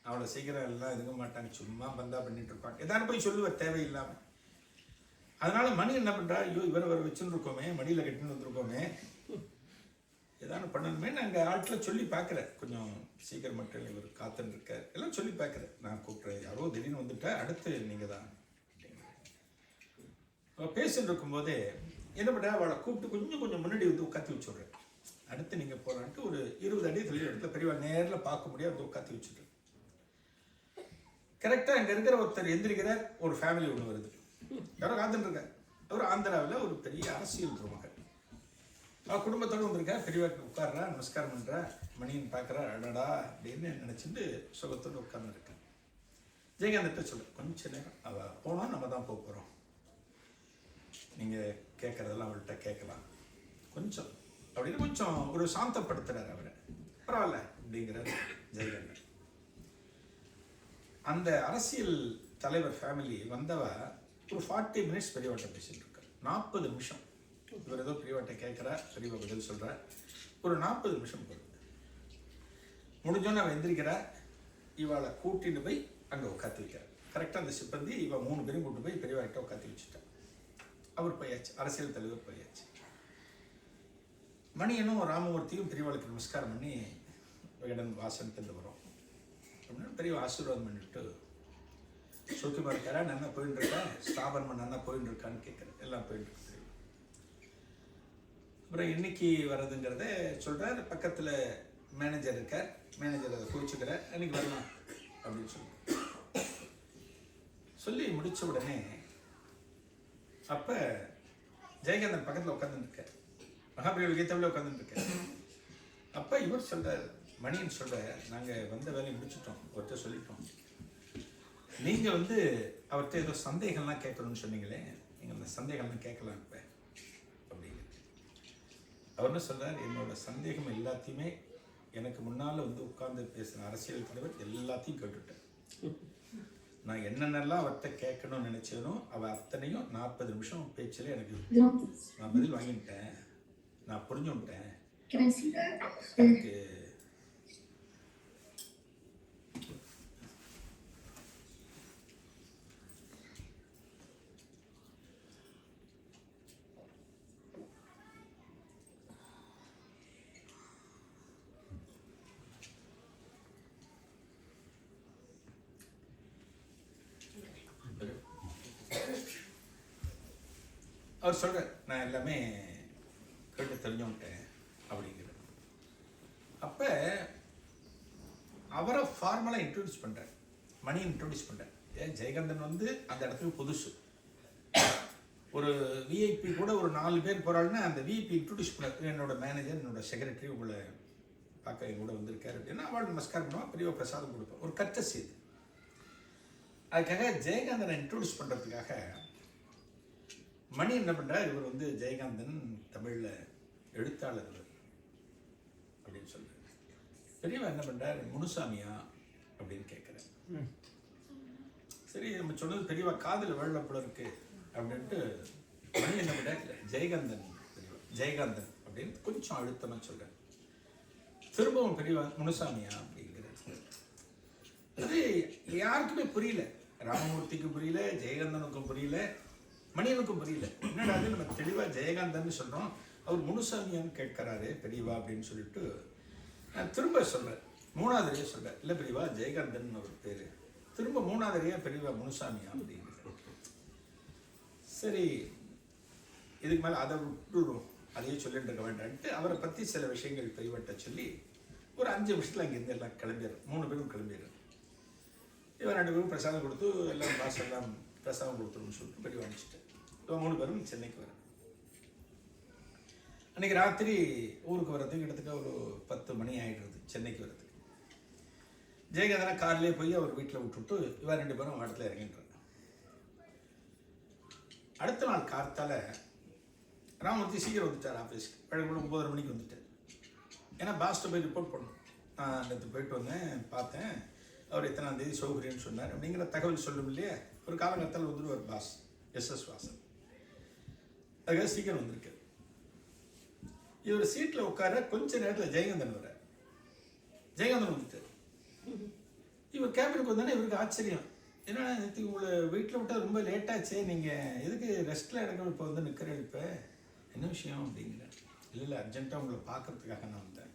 அவ்வளோ சீக்கிரம் எல்லாம் எதுங்க மாட்டாங்க, சும்மா பந்தா பண்ணிட்டு இருப்பாங்க, எதாவது போய் சொல்லுவார் தேவையில்லாமல். அதனால மணி என்ன பண்ணுறா, ஐயோ இவரை வர வச்சுன்னு இருக்கோமே, மடியில் கட்டின்னு வந்திருக்கோமே, ஏதாவது பண்ணணுமே. நாங்கள் ஆட்களை சொல்லி பார்க்குறேன், கொஞ்சம் சீக்கிரம் மட்டும் இவர் காத்துன்னு இருக்கார், எல்லாம் சொல்லி பார்க்குறேன். நான் கூப்பிட்றேன், யாரோ திடீர்னு வந்துட்டா, அடுத்து நீங்கள் தான் பேசிட்டு இருக்கும்போதே என்ன பண்ணுறா, அவளை கூப்பிட்டு கொஞ்சம் முன்னாடி வந்து உட்காத்தி வச்சுடுறேன். அடுத்து நீங்கள் போகலான்ட்டு ஒரு 20 அடி தள்ளி இடத்துல பெரியவா நேரில் பார்க்க முடியாது, வந்து உட்காத்தி வச்சுட்டு கரெக்டாக அங்கே இருக்கிற ஒருத்தர் எந்திரிக்கிறார். ஒரு ஃபேமிலி ஒன்று வருது, யாரோ காத்துட்டு இருக்கார். அவர் ஆந்திராவில் ஒரு பெரிய அரசியல் மகள், அவள் குடும்பத்தோடு வந்திருக்கா. பெரியவாக்கு உட்கார்றா, நமஸ்காரம் பண்ணுறா, மணின்னு பார்க்குறா, அடடா அப்படின்னு நினச்சிட்டு சுகத்தோடு உட்கார்ந்துருக்கேன். ஜெயகாந்தத்தை சொல்ல, கொஞ்ச நேரம் அவள் போனோம், நம்ம தான் போக போகிறோம், நீங்கள் கேட்குறதெல்லாம் அவள்கிட்ட கேட்கலாம் கொஞ்சம் அப்படின்னு கொஞ்சம் ஒரு சாந்தப்படுத்துறாரு அவரை. பரவாயில்ல அப்படிங்கிறார் ஜெயகாந்தன். அந்த அரசியல் தலைவர் ஃபேமிலி வந்தவ ஒரு 40 மினிட்ஸ் பெரியவாட்ட பேசிட்டு இருக்கார். 40 நிமிஷம் இவர் ஏதோ பெரியவாட்ட கேட்குறா, பெரியவா பதில் சொல்கிறார். ஒரு 40 நிமிஷம் போகுது. முடிஞ்சோன்னு அவன் எந்திரிக்கிறா, இவளை கூட்டிட்டு போய் அங்கே உட்காத்தி வைக்கிறார். கரெக்டாக அந்த சிப்பந்தி இவன் 3 பேரும் கூட்டு போய் பெரியவாட்ட உட்காத்தி வச்சுட்டான். அவர் போயாச்சு, அரசியல் தலைவர் போயாச்சு. மணியனும் ராமமூர்த்தியும் பெரியவாளுக்கு நமஸ்காரம் பண்ணி விகடன் வாசன் தந்து வரும் அப்படின்னு பெரிய ஆசீர்வாதம் பண்ணிட்டு, சுக்கிமா இருக்காரா, நல்லா போயிட்டு இருக்கா, ஸ்தாபனம் நல்லா போயிட்டு இருக்கான்னு கேட்குறேன். எல்லாம் போயிட்டு இருக்கு. அப்புறம் இன்னைக்கு வர்றதுங்கிறத சொல்கிறார். பக்கத்தில் மேனேஜர் இருக்கார், மேனேஜர் அதை குறிச்சுக்கிறார், அன்னைக்கு வரலாம் அப்படின்னு சொல்லி முடித்த உடனே அப்போ ஜெயகாந்தன் பக்கத்தில் உட்காந்துருக்கார், மகாபிரியோட கீதாவில் உட்காந்துருக்கார். அப்போ இவர் சொல்கிறார், மணின்னு சொல்கிற, நாங்கள் வந்த வேலையை முடிச்சுட்டோம், அவர்கிட்ட சொல்லிட்டோம், நீங்கள் வந்து அவர்கிட்ட ஏதோ சந்தேகம்லாம் கேட்கணும்னு சொன்னீங்களே, நீங்கள் அந்த சந்தேகம்லாம் கேட்கலாம் இப்போ அப்படின்னு. அவர் என்ன சொல்கிறார், என்னோட சந்தேகம் எல்லாத்தையுமே எனக்கு முன்னால் வந்து உட்கார்ந்து பேசுகிற அரசியல் தலைவர் எல்லாத்தையும் கேட்டுட்டேன். நான் என்னென்னலாம் அவர்கிட்ட கேட்கணும்னு நினச்சேனோ அவள் அத்தனையும் 40 நிமிஷம் பேச்சில் எனக்கு நான் பதில் வாங்கிட்டேன், நான் புரிஞ்சுட்டேன். எனக்கு அவர் சொல்கிறார், நான் எல்லாமே கேட்டு தெரிஞ்சுட்டேன் அப்படிங்கிற. அப்போ அவரை ஃபார்மலாக இன்ட்ரடியூஸ் பண்ணுறார், மணி இன்ட்ரடியூஸ் பண்ணுறார். ஏன் ஜெயகாந்தன் வந்து அந்த இடத்துக்கு புதுசு, ஒரு விஐபி கூட ஒரு 4 பேர் போகிறாள்னா அந்த விஐபி இன்ட்ரடியூஸ் பண்ணார். என்னோட மேனேஜர், என்னோட செக்ரட்டரி உங்களை பார்க்க என் கூட வந்திருக்காரு அப்படின்னா அவள் நமஸ்காரம் பண்ணுவான், பெரிய பிரசாதம் கொடுப்பேன், ஒரு கர்ட்டசி இது. அதுக்காக ஜெயகாந்தனை இன்ட்ரடியூஸ் பண்ணுறதுக்காக மணி என்ன பண்ணுறார், இவர் வந்து ஜெயகாந்தன் தமிழில் எழுத்தாளர் அப்படின்னு சொல்கிறார். பெரியவா என்ன பண்ணுறார், முனுசாமியா அப்படின்னு கேட்குறார். சரி, நம்ம சொன்னது பெரியவா காதில் வெள்ளப்பட இருக்கு அப்படின்ட்டு மணி என்ன பண்ணுறார், ஜெயகாந்தன் பெரியவா, ஜெயகாந்தன் அப்படின்னு கொஞ்சம் அழுத்தமாக சொல்கிறார். திரும்பவும் பெரியவா முனுசாமியா அப்படிங்கிறார். அது யாருக்குமே புரியல, ராமமூர்த்திக்கு புரியல, ஜெயகாந்தனுக்கும் புரியல, மணியனுக்கும் புரியல. என்னடா அது, நம்ம தெளிவாக ஜெயகாந்தன் சொல்கிறோம், அவர் முனுசாமியான்னு கேட்கிறாரு பெரியவா அப்படின்னு சொல்லிட்டு நான் திரும்ப சொல்கிறேன். 3வது சொல்கிறேன், இல்லை பெரியவா ஜெயகாந்தன் ஒரு பேர், திரும்ப 3வது பெரியவா முனுசாமியா அப்படிங்கிற. சரி, இதுக்கு மேலே அதை விட்டுடும், அதையே சொல்லிட்டு இருக்க வேண்டான்ட்டு அவரை பற்றி சில விஷயங்கள் பெரியவட்ட சொல்லி ஒரு 5 நிமிஷத்தில் அங்கேருந்து எல்லாம் கிளம்பிடுறோம். 3 பேரும் கிளம்பிடுறோம். இவன் 2 பேரும் பிரசாதம் கொடுத்து எல்லாம் பாசெல்லாம் பிரசாதம் கொடுத்துருன்னு சொல்லிட்டு பெரியவா அனுப்பிச்சிட்டு இவன் 3 பேரும் சென்னைக்கு வர. அன்றைக்கி ராத்திரி ஊருக்கு வர்றதுக்கு கிட்டத்தட்ட ஒரு 10 மணி ஆகிடுறது சென்னைக்கு வர்றதுக்கு. ஜெயகாந்தனை கார்லேயே போய் அவர் வீட்டில் விட்டுவிட்டு இவன் 2 பேரும் இடத்துல இறங்கின்றாங்க. அடுத்த நாள் கார்த்தால ராமமூர்த்தி சீக்கிரம் வந்துட்டார் ஆஃபீஸ்க்கு. வழக்கம்போல 9:30 மணிக்கு வந்துட்டார். ஏன்னா பாஸ்ட்டை போய் ரிப்போர்ட் பண்ணணும். நான் நேற்று போயிட்டு வந்தேன், பார்த்தேன், அவர் எத்தனாம் தேதி சௌகரியம்னு சொன்னார் அப்படிங்கிற தகவல் சொல்லும் இல்லையா. ஒரு காலங்கத்தால் வந்துடுவார் பாஸ், எஸ்எஸ் வாசன். அதுக்காக சீக்கிரம் வந்திருக்கார். இவர் சீட்டில் உட்கார கொஞ்ச நேரத்தில் ஜெயகாந்தன் வர. ஜெயகாந்தன் வந்துட்டார். இவர் கேபினுக்கு வந்தானே இவருக்கு ஆச்சரியம். ஏன்னா உங்களை வீட்டில் விட்டால் ரொம்ப லேட்டாச்சே, நீங்கள் எதுக்கு ரெஸ்ட்டில் எடுக்க இப்போ வந்து நிற்கிற இப்போ என்ன விஷயம் அப்படிங்கிறேன். இல்லை அர்ஜென்ட்டாக உங்களை பார்க்கறதுக்காக நான் வந்தேன்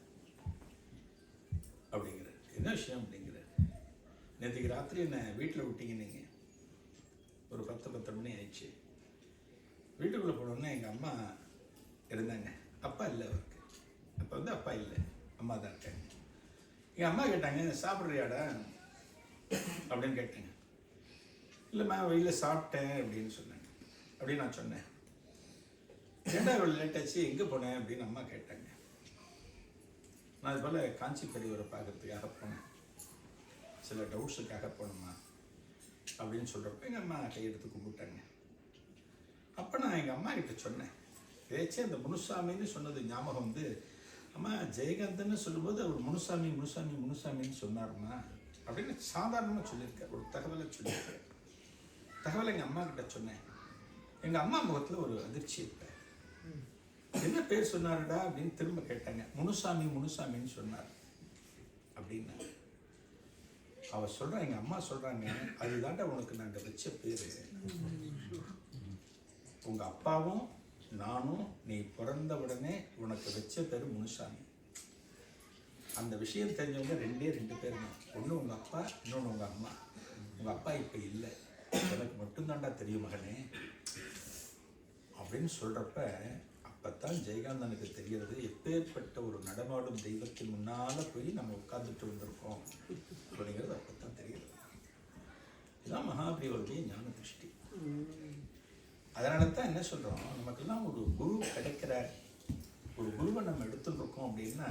அப்படிங்கிறேன். என்ன விஷயம் அப்படிங்கிறேன். நேற்றுக்கு ராத்திரி என்னை வீட்டில் விட்டீங்க நீங்கள், ஒரு 10 மணி ஆயிடுச்சு. வீட்டுக்குள்ளே போனோடனே எங்கள் அம்மா இருந்தாங்க, அப்பா இல்லை அவருக்கு. அப்போ வந்து அப்பா இல்லை, அம்மா தான் இருக்காங்க. எங்கள் அம்மா கேட்டாங்க சாப்பிட்றியாடா அப்படின்னு கேட்டாங்க. இல்லைம்மா வெளியில் சாப்பிட்டேன் அப்படின்னு சொன்னாங்க. அப்படின்னு நான் சொன்னேன். ஏன்டா இவ்வளோ லேட்டாச்சு, எங்கே போனேன் அப்படின்னு அம்மா கேட்டாங்க. நான் இது போல் காஞ்சி பெரியவரை பார்க்கறதுக்காக போனேன், சில டவுட்ஸுக்காக போனோம்மா அப்படின்னு சொல்கிறப்ப எங்கள் அம்மா கையெடுத்து கும்பிட்டாங்க. அப்போ நான் எங்கள் அம்மா கிட்ட சொன்னேன், ஏச்சே அந்த முனுசாமின்னு சொன்னது ஞாபகம் வந்து, அம்மா ஜெயகாந்தன்னு சொல்லும்போது அவர் முனுசாமி முனுசாமி முனுசாமின்னு சொன்னார்மா அப்படின்னு சாதாரணமாக சொல்லியிருக்கார். ஒரு தகவலை சொல்லியிருக்கார். தகவலை எங்கள் அம்மா கிட்ட சொன்னேன். எங்கள் அம்மா முகத்தில் ஒரு அதிர்ச்சி இருப்பேன். என்ன பேர் சொன்னாருடா அப்படின்னு திரும்ப கேட்டாங்க. முனுசாமி முனுசாமின்னு சொன்னார் அப்படின்னா. அவ சொல்கிறா, எங்கள் அம்மா சொல்கிறாங்க, அதுதான்டா உனக்கு நாங்கள் வச்ச பேர். உங்கள் அப்பாவும் நானும் நீ பிறந்த உடனே உனக்கு வச்ச பேர் முனுசாமி. அந்த விஷயம் தெரிஞ்சவங்க 2 பேர் தான். ஒன்று உங்கள் அப்பா, இன்னொன்று உங்கள் அம்மா. உங்கள் அப்பா இப்போ இல்லை, எனக்கு மட்டும்தான்டா தெரியும் மகனே அப்படின்னு சொல்கிறப்ப அப்போ தான் ஜெயகாந்தனுக்கு தெரியறது எப்பேற்பட்ட ஒரு நடமாடும் தெய்வத்தின் முன்னால் போய் நம்ம உட்கார்ந்துட்டு வந்திருக்கோம் அப்படிங்கிறது அப்போ தான் தெரியுது. இதுதான் மகாபிரிவருடைய ஞான திருஷ்டி. அதனால தான் என்ன சொல்கிறோம், நமக்கெல்லாம் ஒரு குரு கிடைக்கிறார், ஒரு குருவை நம்ம எடுத்துருக்கோம் அப்படின்னா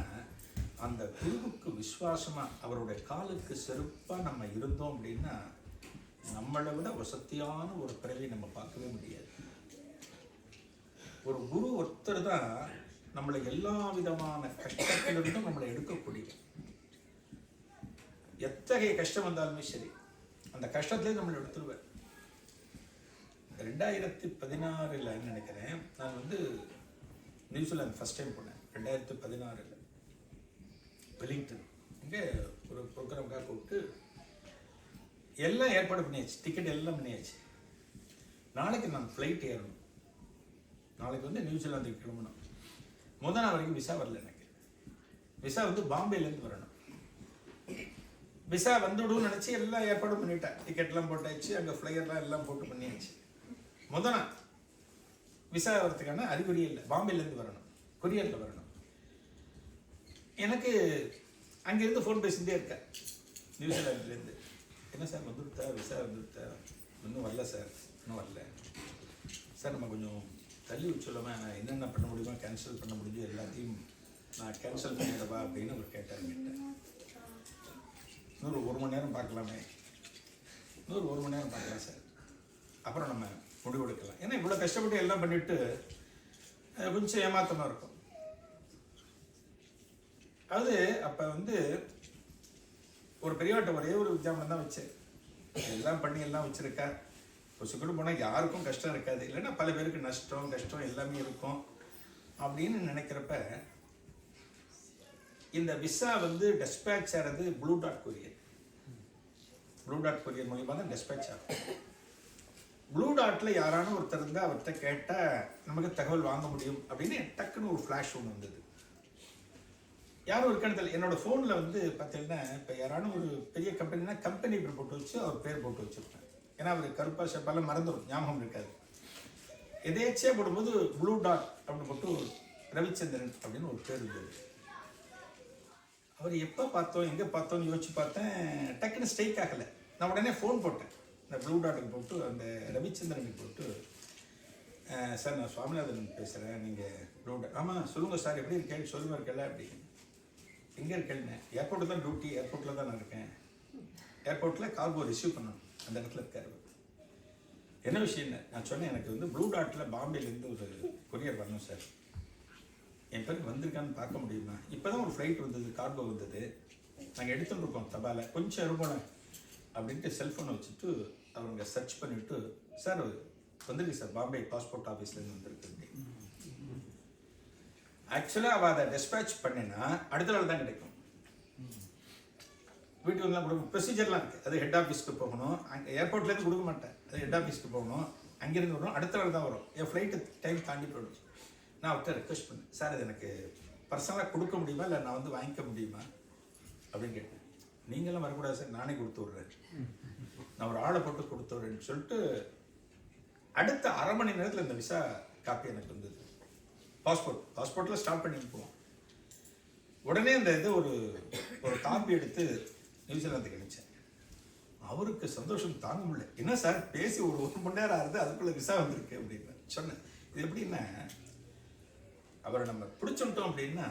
அந்த குருவுக்கு விசுவாசமாக அவருடைய காலுக்கு செருப்பாக நம்ம இருந்தோம் அப்படின்னா நம்மளை விட வசதியான ஒரு பிறவி நம்ம பார்க்கவே முடியாது. ஒரு குரு ஒருத்தர் தான் நம்மளை எல்லா விதமான கஷ்டத்திலிருந்தும் நம்மளை எடுக்கக்கூடிய, எத்தகைய கஷ்டம் வந்தாலுமே சரி அந்த கஷ்டத்திலே நம்மளை எடுத்துருவார். 2016 நினைக்கிறேன், நான் வந்து நியூசிலாந்து ஃபர்ஸ்ட் டைம் போனேன். 2016 வெலிங்டன். இங்கே ஒரு ப்ரோக்ராமுக்காக கூப்பிட்டு எல்லாம் ஏற்பாடு பண்ணியாச்சு, டிக்கெட் எல்லாம் பண்ணியாச்சு. நாளைக்கு நான் ஃப்ளைட் ஏறணும். நாளைக்கு வந்து நியூசிலாந்துக்கு கிளம்பணும். முதல் நாள் வரைக்கும் விசா வரல எனக்கு. விசா வந்து பாம்பேலேருந்து வரணும். விசா வந்துவிடுன்னு நினச்சி எல்லாம் ஏற்பாடு பண்ணிட்டேன். டிக்கெட்லாம் போட்டாச்சு, அங்கே ஃப்ளையர்லாம் எல்லாம் போட்டு பண்ணியாச்சு. முதல் நாள் விசா வரத்துக்கான அறிகுறி இல்லை. பாம்பேலேருந்து வரணும், கொரியரில் வரணும். எனக்கு அங்கேருந்து ஃபோன் பேசிகிட்டே இருக்கேன் நியூசிலாந்துலேருந்து. என்ன சார் வந்துவிட்டா, விசா வந்துவிட்டா? இன்னும் வரல சார், இன்னும் வரல சார். நம்ம கொஞ்சம் தள்ளி வச்சுல்லாமல் நான் என்னென்ன பண்ண முடியுமோ கேன்சல் பண்ண முடியும் எல்லாத்தையும் நான் கேன்சல் பண்ணிடவா அப்படின்னு அவர் கேட்டார். இன்னொரு 1 மணி நேரம் பார்க்கலாமே, இன்னொரு 1 மணி நேரம் பார்க்கலாம் சார், அப்புறம் நம்ம முடிவெடுக்கலாம். ஏன்னா இவ்வளோ கஷ்டப்பட்டு எல்லாம் பண்ணிவிட்டு கொஞ்சம் ஏமாத்தமாக இருக்கும். அது அப்போ வந்து ஒரு பெரியவாட்ட ஒரே ஒரு வித்தியாசம் தான் வச்சேன். எல்லாம் பண்ணி எல்லாம் வச்சுருக்கா, கொசுக்கூட போனால் யாருக்கும் கஷ்டம் இருக்காது, இல்லைன்னா பல பேருக்கு நஷ்டம் கஷ்டம் எல்லாமே இருக்கும் அப்படின்னு நினைக்கிறப்ப இந்த விசா வந்து டெஸ்பேட்ச் ஆகிறது blue dot courier. Blue dot courier மூலியமாக தான் டெஸ்பேட்ச் ஆகும். ப்ளூ டாட்டில் யாரான ஒருத்தர் இருந்தால் அவர்கிட்ட கேட்டால் நமக்கு தகவல் வாங்க முடியும் அப்படின்னு டக்குன்னு ஒரு ஃப்ளாஷ் ஒன்று வந்தது. யாரும் ஒரு கணத்தில் என்னோடய ஃபோனில் வந்து பார்த்தீங்கன்னா, இப்போ யாரான ஒரு பெரிய கம்பெனினா கம்பெனி பேர் போட்டு வச்சு அவர் பேர் போட்டு வச்சுருப்பேன். ஏன்னா அவர் கருப்பா ஷெப்பாலாம் மறந்துடும், ஞாபகம் இருக்காது. எதேச்சியாக போடும்போது ப்ளூ டாட் அப்படின்னு போட்டு ரவிச்சந்திரன் அப்படின்னு ஒரு பேர் இருந்தது. அவர் எப்போ பார்த்தோம் எங்கே பார்த்தோன்னு யோசிச்சு பார்த்தேன், டக்குன்னு ஸ்ட்ரைக் ஆகலை. நான் உடனே ஃபோன் போட்டேன், இந்த ப்ளூ டாட்டுக்கு போட்டு அந்த ரவிச்சந்திரனுக்கு போட்டு, சார் நான் சுவாமிநாதன் பேசுகிறேன், நீங்கள் ப்ளூ டாட். ஆமாம் சொல்லுங்கள் சார், எப்படி இருக்கேன்னு சொல்லுங்கள் இருக்கல அப்படின்னு. எங்கே இருக்கேன்னு, ஏர்போர்ட்டில் தான் டியூட்டி, ஏர்போர்ட்டில் தான் நான் இருக்கேன். ஏர்போர்ட்டில் கார்கோ ரிசீவ் பண்ணணும், அந்த இடத்துல இருக்காரு. என்ன விஷயம் நான் சொன்னேன், எனக்கு வந்து ப்ளூ டாட்டில் பாம்பேலேருந்து ஒரு கொரியர் வரணும் சார், என் பேருக்கு வந்திருக்கான்னு பார்க்க முடியுமா? இப்போ தான் ஒரு ஃப்ளைட் வந்தது, கார்கோ வந்தது, நாங்கள் எடுத்துகிட்டு இருக்கோம் தபாலை, கொஞ்சம் இருப்போம் அப்படின்ட்டு செல்ஃபோனை வச்சுட்டு அவங்க சர்ச் பண்ணிவிட்டு, சார் வந்துருக்கு சார், பாம்பே பாஸ்போர்ட் ஆஃபீஸ்லேருந்து வந்திருக்கு. ஆக்சுவலாக அவள் அதை டெஸ்பேட்ச் பண்ணினா அடுத்த நாள் தான் கிடைக்கும். வீட்டுக்கு வந்து கொடுக்கும் ப்ரொசீஜர்லாம் இருக்குது. அது ஹெட் ஆஃபீஸ்க்கு போகணும். அங்கே ஏர்போர்ட்லேருந்து கொடுக்க மாட்டேன். அது ஹெட் ஆஃபீஸ்க்கு போகணும். அங்கேருந்து வரும், அடுத்த நாள் தான் வரும். என் ஃப்ளைட்டு டைம் தாண்டி போயிடும். நான் அவர்கிட்ட ரெக்வஸ்ட் பண்ணேன், சார் இது எனக்கு பர்சனலாக கொடுக்க முடியுமா இல்லை நான் வந்து வாங்கிக்க முடியுமா அப்படின்னு கேட்டேன். நீங்களும் வரக்கூடாது சார், நானே கொடுத்து விட்றேன், நான் ஒரு ஆளை போட்டு கொடுத்து விட்றேன்னு சொல்லிட்டு அடுத்த அரை மணி நேரத்தில் இந்த விசா காப்பி எனக்கு வந்தது. பாஸ்போர்ட்டில் ஸ்டார்ட் பண்ணி போவோம். உடனே இந்த இது ஒரு காப்பி எடுத்து நியூசிலாந்துக்கு அனுப்பிச்சேன். அவருக்கு சந்தோஷம் தாங்க முடியல. என்ன சார் பேசி ஒரு மணி நேரம் ஆகுது, அதுக்குள்ளே விசா வந்திருக்கு அப்படின்னு சொன்னேன். இது எப்படின்னா, அவரை நம்ம பிடிச்சிட்டோம் அப்படின்னா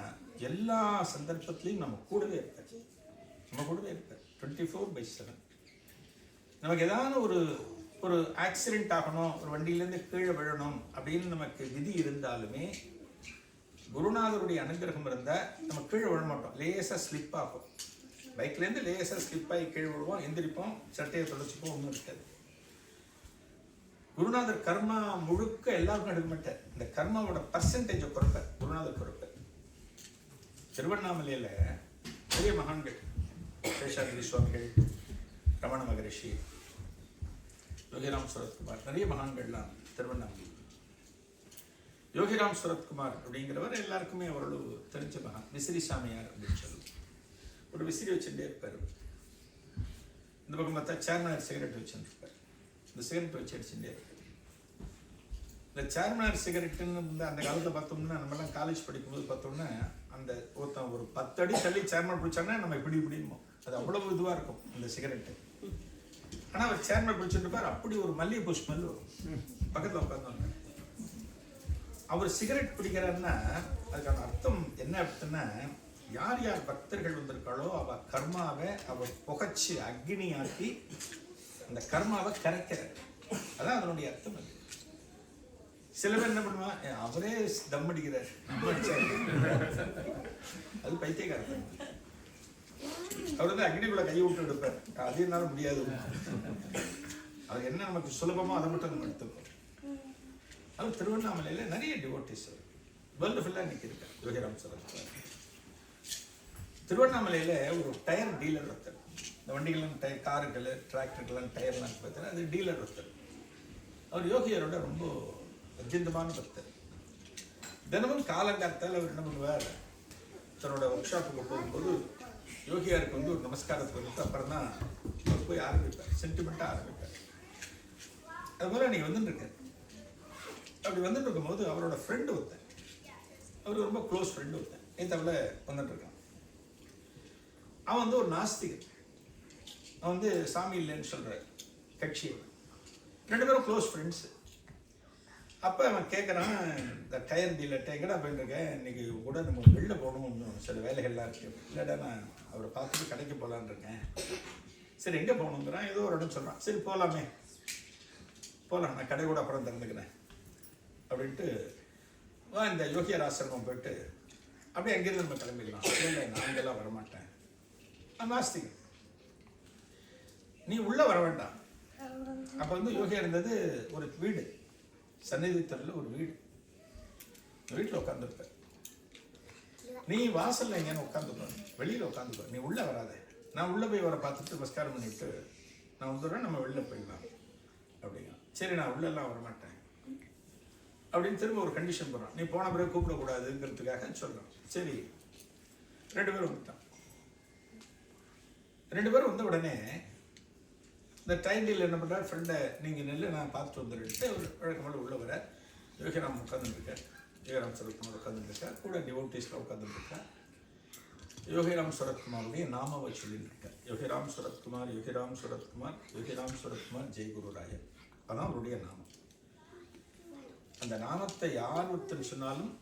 எல்லா சந்தர்ப்பத்திலையும் நம்ம கூடவே இருப்பார். 24/7. நமக்கு ஏதாவது ஒரு ஆக்சிடென்ட் ஆகணும், ஒரு வண்டியிலேருந்து கீழே விழணும் அப்படின்னு நமக்கு விதி இருந்தாலுமே குருநாதருடைய அனுகிரகம் இருந்தால் நம்ம கீழே விழ மாட்டோம். லேசாக ஸ்லிப் ஆகும். பைக்லேருந்து லேசாக ஸ்லிப் ஆகி கீழே விழுவோம், எந்திரிப்போம், சட்டையை தொலைச்சிப்போம், ஒன்றும் இருக்காது. குருநாதர் கர்மா முழுக்க எல்லாருக்கும் எடுக்க மாட்டார். இந்த கர்மாவோட பர்சன்டேஜை குறைப்பார் குருநாதர் குறைப்பார். திருவண்ணாமலையில் பெரிய மகான்கள், சேஷாத்ரி சுவாமிகள், ரமண மகரிஷி, யோகிராம் சரத்குமார், நிறைய மகான்கள்லாம் திருவண்ணாமலை. யோகிராம் சரத்குமார் அப்படிங்கிறவர் எல்லாருக்குமே ஓரளவு தெரிஞ்ச மகான். விசிறி சாமியார் அப்படின்னு சொல்லி ஒரு விசிறி வச்சுட்டே இருப்பார். இந்த பக்கம் பார்த்தா சேர்மனார் சிகரெட் வச்சுருப்பார். இந்த சிகரெட் வச்சு அடிச்சுட்டே இருப்பார். இந்த சேர்மனார் சிகரெட்டுன்னு அந்த காலத்தில் பார்த்தோம்னா, நம்மலாம் காலேஜ் படிக்கும்போது பார்த்தோம்னா, அந்த ஒருத்தன் ஒரு 10 அடி தள்ளி சேர்மன் பிடிச்சாங்கன்னா நம்ம இப்படிமோ அது அவ்வளவு இதுவாக இருக்கும் அந்த சிகரெட்டு. ஆனால் அவர் சேர்மன் பிடிச்சிட்டு இருப்பார். அப்படி ஒரு மல்லிகைப்பூ ஸ்மெல் வரும். பக்கத்தில் உட்காந்துவாங்க. அவர் சிகரெட் பிடிக்கிறாருன்னா அதுக்கான அர்த்தம் என்ன அப்படின்னா, யார் யார் பக்தர்கள் வந்திருக்காளோ அவ கர்மாவை அவர் புகைச்சு அக்னி ஆக்கி அந்த கர்மாவை கரைக்கிறார். அதான் அதனுடைய அர்த்தம். அது சில பேர் என்ன பண்ணுவான், அவரே தம் அடிக்கிறார், அது பைத்தியக்காரர். அவர் வந்து அக்னிக்குள்ள கையை விட்டு எடுப்பார். அது என்னால முடியாது. அது என்ன நமக்கு சுலபமோ அதை மட்டும் நம்ம எடுத்துப்போம். அவர் திருவண்ணாமலையில் நிறைய டிவோட்டிஸ் வேர்ல்டு ஃபுல்லாக இன்னைக்கு இருக்கார். யோகிராம் சரத்குமார் திருவண்ணாமலையில் ஒரு டயர் டீலர் ஒருத்தர். இந்த வண்டிகள்லாம் காருகள், டிராக்டர்கள்லாம் டயர்லாம் பார்த்தீங்கன்னா அது டீலர் ஒருத்தர். அவர் யோகியரோட ரொம்ப அஜிந்தமான பக்தர். தினமும் காலங்காத்தால் அவர் என்ன பண்ணுவார், தன்னோட ஒர்க் ஷாப்புக்கு போகும்போது யோகியாருக்கு வந்து ஒரு நமஸ்காரத்தை வந்துட்டு அப்புறம் தான் அவர் போய் ஆரம்பிப்பார், சென்டிமெண்ட்டாக ஆரம்பிப்பார். அதுபோல் நீங்கள் வந்துட்டு இருக்கார். அப்படி வந்துட்டு இருக்கும்போது அவரோட ஃப்ரெண்டு ஒருத்தன், அவர் ரொம்ப க்ளோஸ் ஃப்ரெண்டு ஒருத்தன் நேத்தாவில் வந்துட்டு இருக்கான். அவன் வந்து ஒரு நாஸ்திகன். அவன் வந்து சாமி இல்லைன்னு சொல்கிற கட்சி. 2 பேரும் க்ளோஸ் ஃப்ரெண்ட்ஸு. அப்போ அவன் கேட்குறான், இந்த டயர் டீலர்கிட்ட எங்கடா போயிட்டுருக்கேன், இன்றைக்கி கூட நம்ம வெளில போகணும், இன்னும் சில வேலைகள்லாம் இருக்குது. இல்லைடா நான் அவரை பார்த்துட்டு கடைக்கு போகலான்னு இருக்கேன். சரி எங்கே போகணுங்கிறான், ஏதோ ஒரு இடம் சொல்கிறான். சரி போகலாமே, போகலாம், நான் கடை கூட அப்புறம் திறந்துக்கிறேன் அப்படின்ட்டு வா இந்த யோகியர் ஆசிரமம் போயிட்டு அப்படியே அங்கேருந்து நம்ம கிளம்பிடலாம். இல்லை நான் இங்கெல்லாம் வரமாட்டேன், நான் நாஸ்திகன், நீ உள்ளே வர வேண்டாம். அப்போ வந்து யோகியா இருந்தது ஒரு வீடு, சந்நிதி தெருவில் ஒரு வீடு. வீட்டில் உட்காந்துருப்ப, நீ வாசலில் எங்கேன்னு உட்காந்துப்ப, வெளியில் உட்காந்துப்ப, நீ உள்ளே வராத, நான் உள்ளே போய் வர பார்த்துட்டு நமஸ்காரம் பண்ணிவிட்டு நான் வந்துடுறேன், நம்ம வெளியில் போயிடலாம் அப்படிங்க. சரி நான் உள்ளெல்லாம் வரமாட்டேன் அப்படின்னு திரும்ப ஒரு கண்டிஷன் போடுறான். நீ போன பிறகு கூப்பிடக்கூடாதுங்கிறதுக்காக சொல்கிறான். சரி 2 பேரும் வந்துட்டான். 2 பேரும் வந்த உடனே இந்த டைண்டில் என்ன பண்ணுறார், ஃப்ரெண்டை நீங்கள் நெல் நான் பார்த்துட்டு வந்துடுட்டு ஒரு வழக்கமாக உள்ளே வர. யோகிராம் உட்காந்துருக்கார், யோகிராம் சரத்குமார் உட்காந்துருக்கார், கூட டிவோட்டிஸில் உட்காந்துருக்கார். யோகிராம் சரத்குமாருடைய நாமாவை சொல்லிட்டு இருக்கார். யோகிராம் சரத்குமார், யோகிராம் சரத்குமார், யோகிராம் சரத்குமார் ஜெய் குருராயர். அதான் அவருடைய நாமம். அந்த நாமத்தை யார் ஒருத்தர் சொன்னாலும்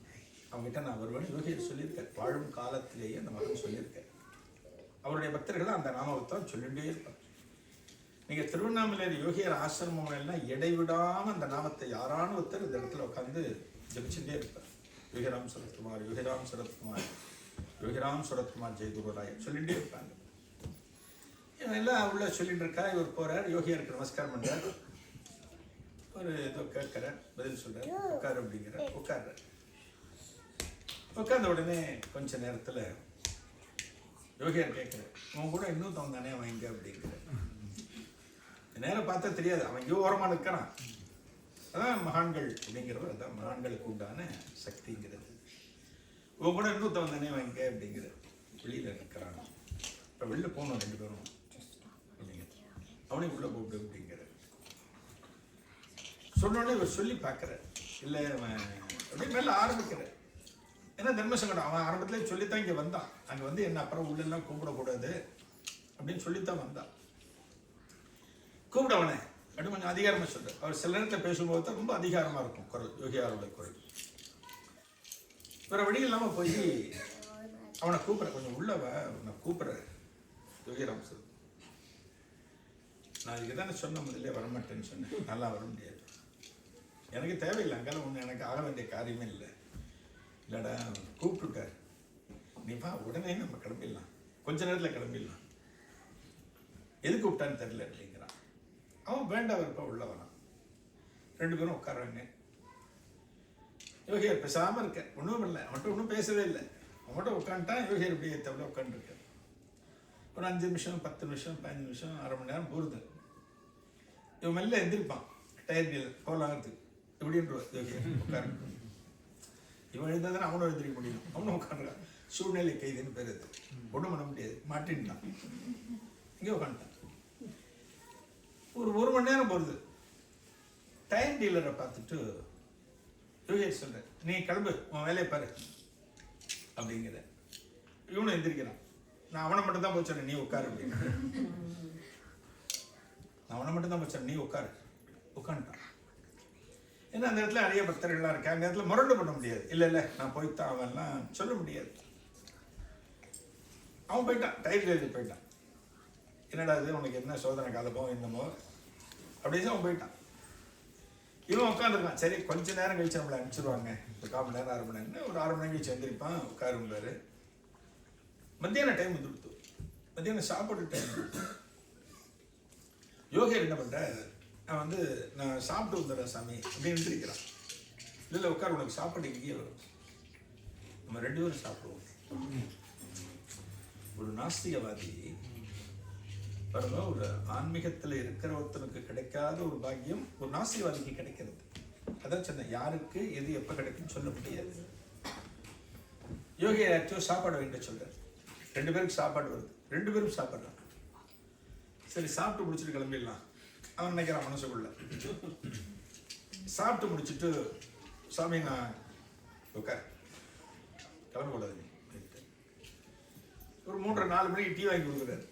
அவங்ககிட்ட நான் வருவேன். யோகியர் சொல்லியிருக்கார், வாழும் காலத்திலேயே அந்த மகன் சொல்லியிருக்கார். அவருடைய பக்தர்கள் அந்த நாமத்தை சொல்லிகிட்டே இருப்பார். நீங்கள் திருவண்ணாமலையில் யோகியர் ஆசிரமம் எல்லாம் இடைவிடாமல் அந்த நாமத்தை யாரான ஒருத்தர் இந்த இடத்துல உட்காந்து ஜபிச்சுட்டே இருப்பார். யோகிராம் சரத்குமார், யோகிராம் சரத்குமார், யோகிராம் சரத்குமார் ஜெய் குருராயர் சொல்லிகிட்டே இருப்பாங்க. இவன் எல்லாம் உள்ள சொல்லிட்டு இருக்கா. இவர் போகிறார், யோகியருக்கு நமஸ்காரம் பண்ணுறார், ஒரு ஏதோ கேட்குறார், பதில் சொல்கிறார், உட்காரு அப்படிங்கிறார். உட்கார்றார். உட்கார்ந்த உடனே கொஞ்ச நேரத்தில் யோகியார் கேட்குறேன், அவன் கூட இன்னொருத்தவன் தானே அவன் இங்கே அப்படிங்கிற. நேரம் பார்த்தா தெரியாது, அவன் இங்கே ஓரமாக இருக்கிறான். அதான் மகான்கள் அப்படிங்கிறவர், அதான் மகான்களுக்கு உண்டான சக்திங்கிறது. உன் கூட இன்னொருத்தவன் தானே அவன் இங்கே அப்படிங்கிற. வெளியில் நிற்கிறான். இப்போ வெளில போகணும் 2 பேரும் அப்படிங்கிற. அவனையும் உள்ளே கூப்பிட்டு அப்படிங்கிற. சொன்னோடனே இவர் சொல்லி பார்க்குற. இல்லை அவன் அப்படி மேலே ஆரம்பிக்கிற. ஏன்னா தர்மசங்கடம் அவன் ஆரம்பத்திலே சொல்லித்தான் இங்கே வந்தான். அங்கே வந்து என்ன அப்புறம் உள்ளெல்லாம் கூப்பிடக்கூடாது அப்படின்னு சொல்லித்தான் வந்தான். கூப்பிடவனே அப்படி கொஞ்சம் அதிகாரமாக சொல்ற. அவர் சில நேரத்தில் பேசும்போது தான் ரொம்ப அதிகாரமாக இருக்கும் குரல், யோகியாரோட குரல். வேறு வழி இல்லாமல் போய் அவனை கூப்பிட்ற, கொஞ்சம் உள்ளவ அவனை கூப்பிட்ற. யோகிராம் சார், நான் இதுக்கு தானே சொன்ன முதல்ல வரமாட்டேன்னு சொன்னேன். நல்லா வர முடியாது, எனக்கு தேவையில்லை, அங்கெல்லாம் ஒன்று எனக்கு ஆக வேண்டிய காரியமே இல்லை. இல்லைடா கூப்பிட்டுட்டார், நீ வா, உடனே நம்ம கிளம்பிடலாம், கொஞ்ச நேரத்தில் கிளம்பிடலாம். எது கூப்பிட்டான்னு தெரியல அப்படிங்கிறான். அவன் வேண்டாம் இருப்பா உள்ள வரான். 2 பேரும் உட்காராங்க. யோகியர் பேசாமல் இருக்க, ஒன்றும் இல்லை, அவன்கிட்ட ஒன்றும் பேசவே இல்லை. அவன்கிட்ட உட்காந்துட்டான். யோகியர் இப்படியே தவிர உட்காந்துருக்க. ஒரு 5 நிமிஷம் 10 நிமிஷம் 15 நிமிஷம் அரை மணி நேரம் போகுது. இவன் மெல்ல எந்திரிப்பான், டயர்டில் போகலாங்கிறது எப்படின்றான் யோகியர் உட்காரு. இவன் எழுந்தாதானே அவனும் எழுந்திரிக்க முடியும். அவனும் உட்காந்துருக்கான். சூழ்நிலை கைதுன்னு பேர் அது. ஒன்றும் பண்ண முடியாது, மாட்டின்ட்டான். இங்கே உட்காந்துட்டான். ஒரு 1 மணி நேரம் போகுது. டைம் டீலரை பார்த்துட்டு யோகியர் சொல்கிறேன், நீ கிளம்பு, உன் வேலையை பாரு அப்படிங்கிற. இவனும் எந்திரிக்கிறான். நான் அவனை மட்டும் தான் போச்சேன், நீ உட்காரு அப்படின்னு. நான் அவனை மட்டும் தான் போச்சேன், நீ உட்காரு. உட்காந்துட்டான். ஏன்னா அந்த இடத்துல நிறைய பக்தர்கள்லாம் இருக்கேன். அந்த இடத்துல முரண்டு பண்ண முடியாது. இல்லை இல்லை நான் போய்த்தான் அவன்லாம் சொல்ல முடியாது. அவன் போயிட்டான், டைம் எழுதி போயிட்டான். என்னடா இது, உனக்கு என்ன சோதனை காலமோ என்னமோ அப்படின்னு அவன் போயிட்டான். இவன் உட்காந்துருக்கான். சரி கொஞ்ச நேரம் கழிச்சு நம்மளை அனுப்பிச்சிடுவாங்க, ஒரு 1/4 மணி நேரம் 1/2 மணி நேரம், ஒரு 1/2 மணி நேரம் கழிச்சு எந்திரிப்பான், உட்காரும்பாரு. மத்தியான டைம் வந்துடுத்து. மத்தியானம் சாப்பிட்டு டைம். யோகியர் என்ன பண்ற, நான் சாப்பிட்டு வந்துடுறேன் சாமி அப்படின்னு எந்திரிக்கிறான். இல்லை உட்கார், உனக்கு சாப்பாடு இங்கேயே வரும், நம்ம 2 பேரும் சாப்பிடுவோம். ஒரு நாஸ்திகவாதி பாருங்க, ஒரு ஆன்மீகத்தில் இருக்கிற ஒருத்தனுக்கு கிடைக்காத ஒரு பாக்கியம் ஒரு நாஸ்திகவாதிக்கு கிடைக்கிறது. அதான் சொன்னேன், யாருக்கு எது எப்போ கிடைக்குன்னு சொல்ல முடியாது. யோகியாச்சோ சாப்பாடு வேண்ட சொல்றாரு. 2 பேருக்கு சாப்பாடு வருது, 2 பேரும் சாப்பிட்றான். சரி சாப்பிட்டு முடிச்சுட்டு கிளம்பிடலாம் அவன் நினைக்கிறான் மனசுக்குள்ள. சாப்பிட்டு முடிச்சுட்டு, சாமி நான் உட்கார், கிளம்பக்கூடாது. ஒரு 3-4 மணிக்கு டீ வாங்கி கொடுக்குறாரு,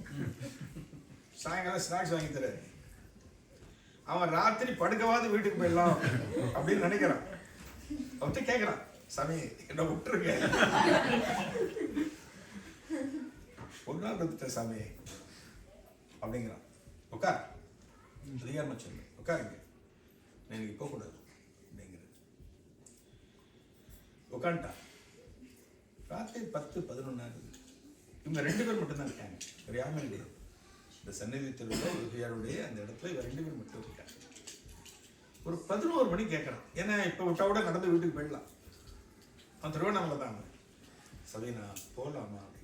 சாயங்காலம் ஸ்நாக்ஸ் வாங்கி தராரு. அவன் ராத்திரி படுக்கவாது வீட்டுக்கு போயிடலாம் அப்படின்னு நினைக்கிறான். அவர்கிட்ட கேட்குறான், சாமி என்ன விட்டுருங்க, ஒரு நாள் வந்துட்டேன் சாமி அப்படிங்கிறான். உட்கார், அதிகாரமா சொல்லு, உட்காருங்க, எனக்கு போகக்கூடாது அப்படிங்கிற. உட்காந்துட்டான். ராத்திரி 10-11 ஆகுது. இவங்க 2 பேர் மட்டும்தான் இருக்காங்க, வேறு யாருமே கிடையாது. இந்த சந்நிதி திருவிழா யோகியாருடைய அந்த இடத்துல இவங்க 2 பேர் மட்டும் இருக்காங்க. ஒரு 11 மணி கேட்குறான். ஏன்னா இப்போ விட்டா கூட நடந்து வீட்டுக்கு போயிடலாம். அவன் திருவண்ணாமலை தான். சரி நான் போகலாமா அப்படி.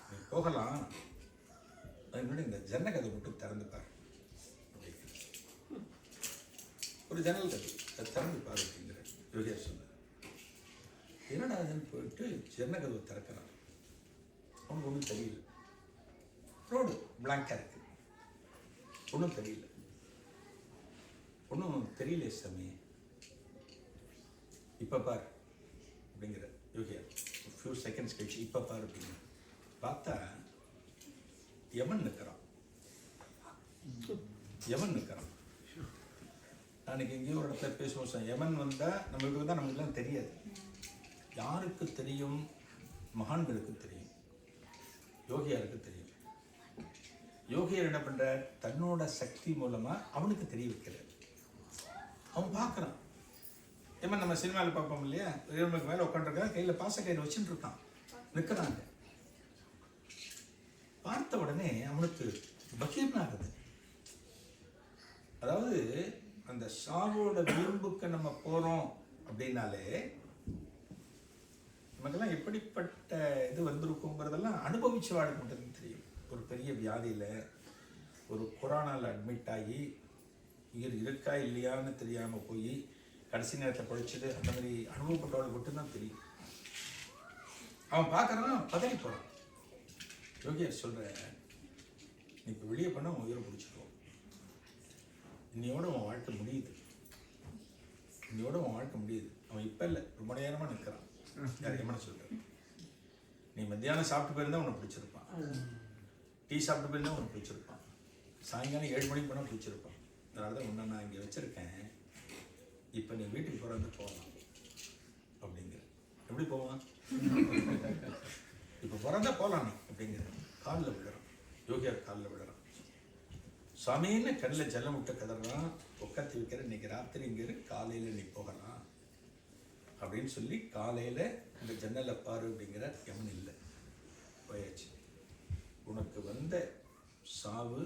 நீ போகலாம், அது முன்னாடி இந்த ஜன்னல் கதை மட்டும் திறந்துப்பார் அப்படிங்கிற. ஒரு ஜன்னல் கதை அதை திறந்துப்பார் அப்படிங்கிற யோகியார் சொன்னார். என்னடா அதுன்னு போயிட்டு ஜன்னல் கதவை திறக்கிறான். அவனுக்கு ஒன்றும் தெரியல. ரோடு பிளாங்காக இருக்கு, ஒன்றும் தெரியல. ஒன்றும் தெரியல சாமி, இப்போ பார் அப்படிங்கிற யோகியார். ஃபியூ செகண்ட்ஸ் கழிச்சு இப்போ பார் அப்படிங்கிற. பார்த்தா யமன் நிற்கிறான். யமன் நிற்கிறான். அன்னைக்கு எங்கேயோ ஒரு இடத்துல பேசுவோம் சார், யமன் வந்தால் நம்மளுக்கு வந்தால் நம்மளுக்குலாம் தெரியாது. யாருக்கு தெரியும்? மகான்களுக்கு தெரியும், யோகியாருக்கு தெரியும். யோகியர் என்ன பண்ற, தன்னோட சக்தி மூலமா அவனுக்கு தெரிய வைக்கிறார். அவன் பார்க்கறான். ஏமா நம்ம சினிமாவில் பார்ப்போம் இல்லையா, இவனுக்கு மேலே உட்காந்துருக்கான், கையில் பாசக்கயிறு வச்சுட்டு இருக்கான், நிற்கிறாங்க. பார்த்த உடனே அவனுக்கு பகீர்னாகுது. அதாவது அந்த சாவோட விளிம்புக்கு நம்ம போறோம் அப்படின்னாலே நமக்கெல்லாம் எப்படிப்பட்ட இது வந்திருக்குங்கிறதெல்லாம் அனுபவிச்சு வாழ மட்டும்தான் தெரியும். ஒரு பெரிய வியாதியில் ஒரு கொரோனாவில் அட்மிட் ஆகி உயிர் இருக்கா இல்லையான்னு தெரியாமல் போய் கடைசி நேரத்தில் படிச்சது அந்த மாதிரி அனுபவப்பட்டவளுக்கு மட்டும்தான் தெரியும். அவன் பார்க்குறான், பதறி போகிறான். யோகியார் சொல்கிற, நீ இப்போ வெளியே பண்ண உன் உயிரை பிடிச்சிக்கோ, இன்னையோட உன் வாழ்க்கை முடியுது, இன்னையோட உன் வாழ்க்கை முடியுது. அவன் இப்போ இல்லை, ரொம்ப நேரமாக நிற்கிறான். யார் எம்மனை சொல்கிறேன், நீ மத்தியானம் சாப்பிட்டு போயிருந்தா உன்னை பிடிச்சிருப்பான், டீ சாப்பிட்டு போயிருந்தா உனக்கு பிடிச்சிருப்பான், சாயங்காலம் 7 மணிக்கு போனால் பிடிச்சிருப்பான். அதனால தான் உன்னை நான் இங்கே வச்சுருக்கேன், இப்போ நீ வீட்டுக்கு போகிறது போகலாம் அப்படிங்கிற. எப்படி போவான்? இப்போ பிறந்தா போகலாம் நீ அப்படிங்கிற. காலில் விடுறான், யோகியார் காலில் விடுறான். சுவாமின்னு கண்ணில் ஜல்லம் விட்டு கதறான், உட்காத்தி வைக்கிற, இன்னைக்கு ராத்திரி இங்கே காலையில் நீ போகலாம் அப்படின்னு சொல்லி காலையில் இந்த ஜன்னலை பாரு அப்படிங்கிற. யமன் இல்லை, போயாச்சு. உனக்கு வந்த சாவு,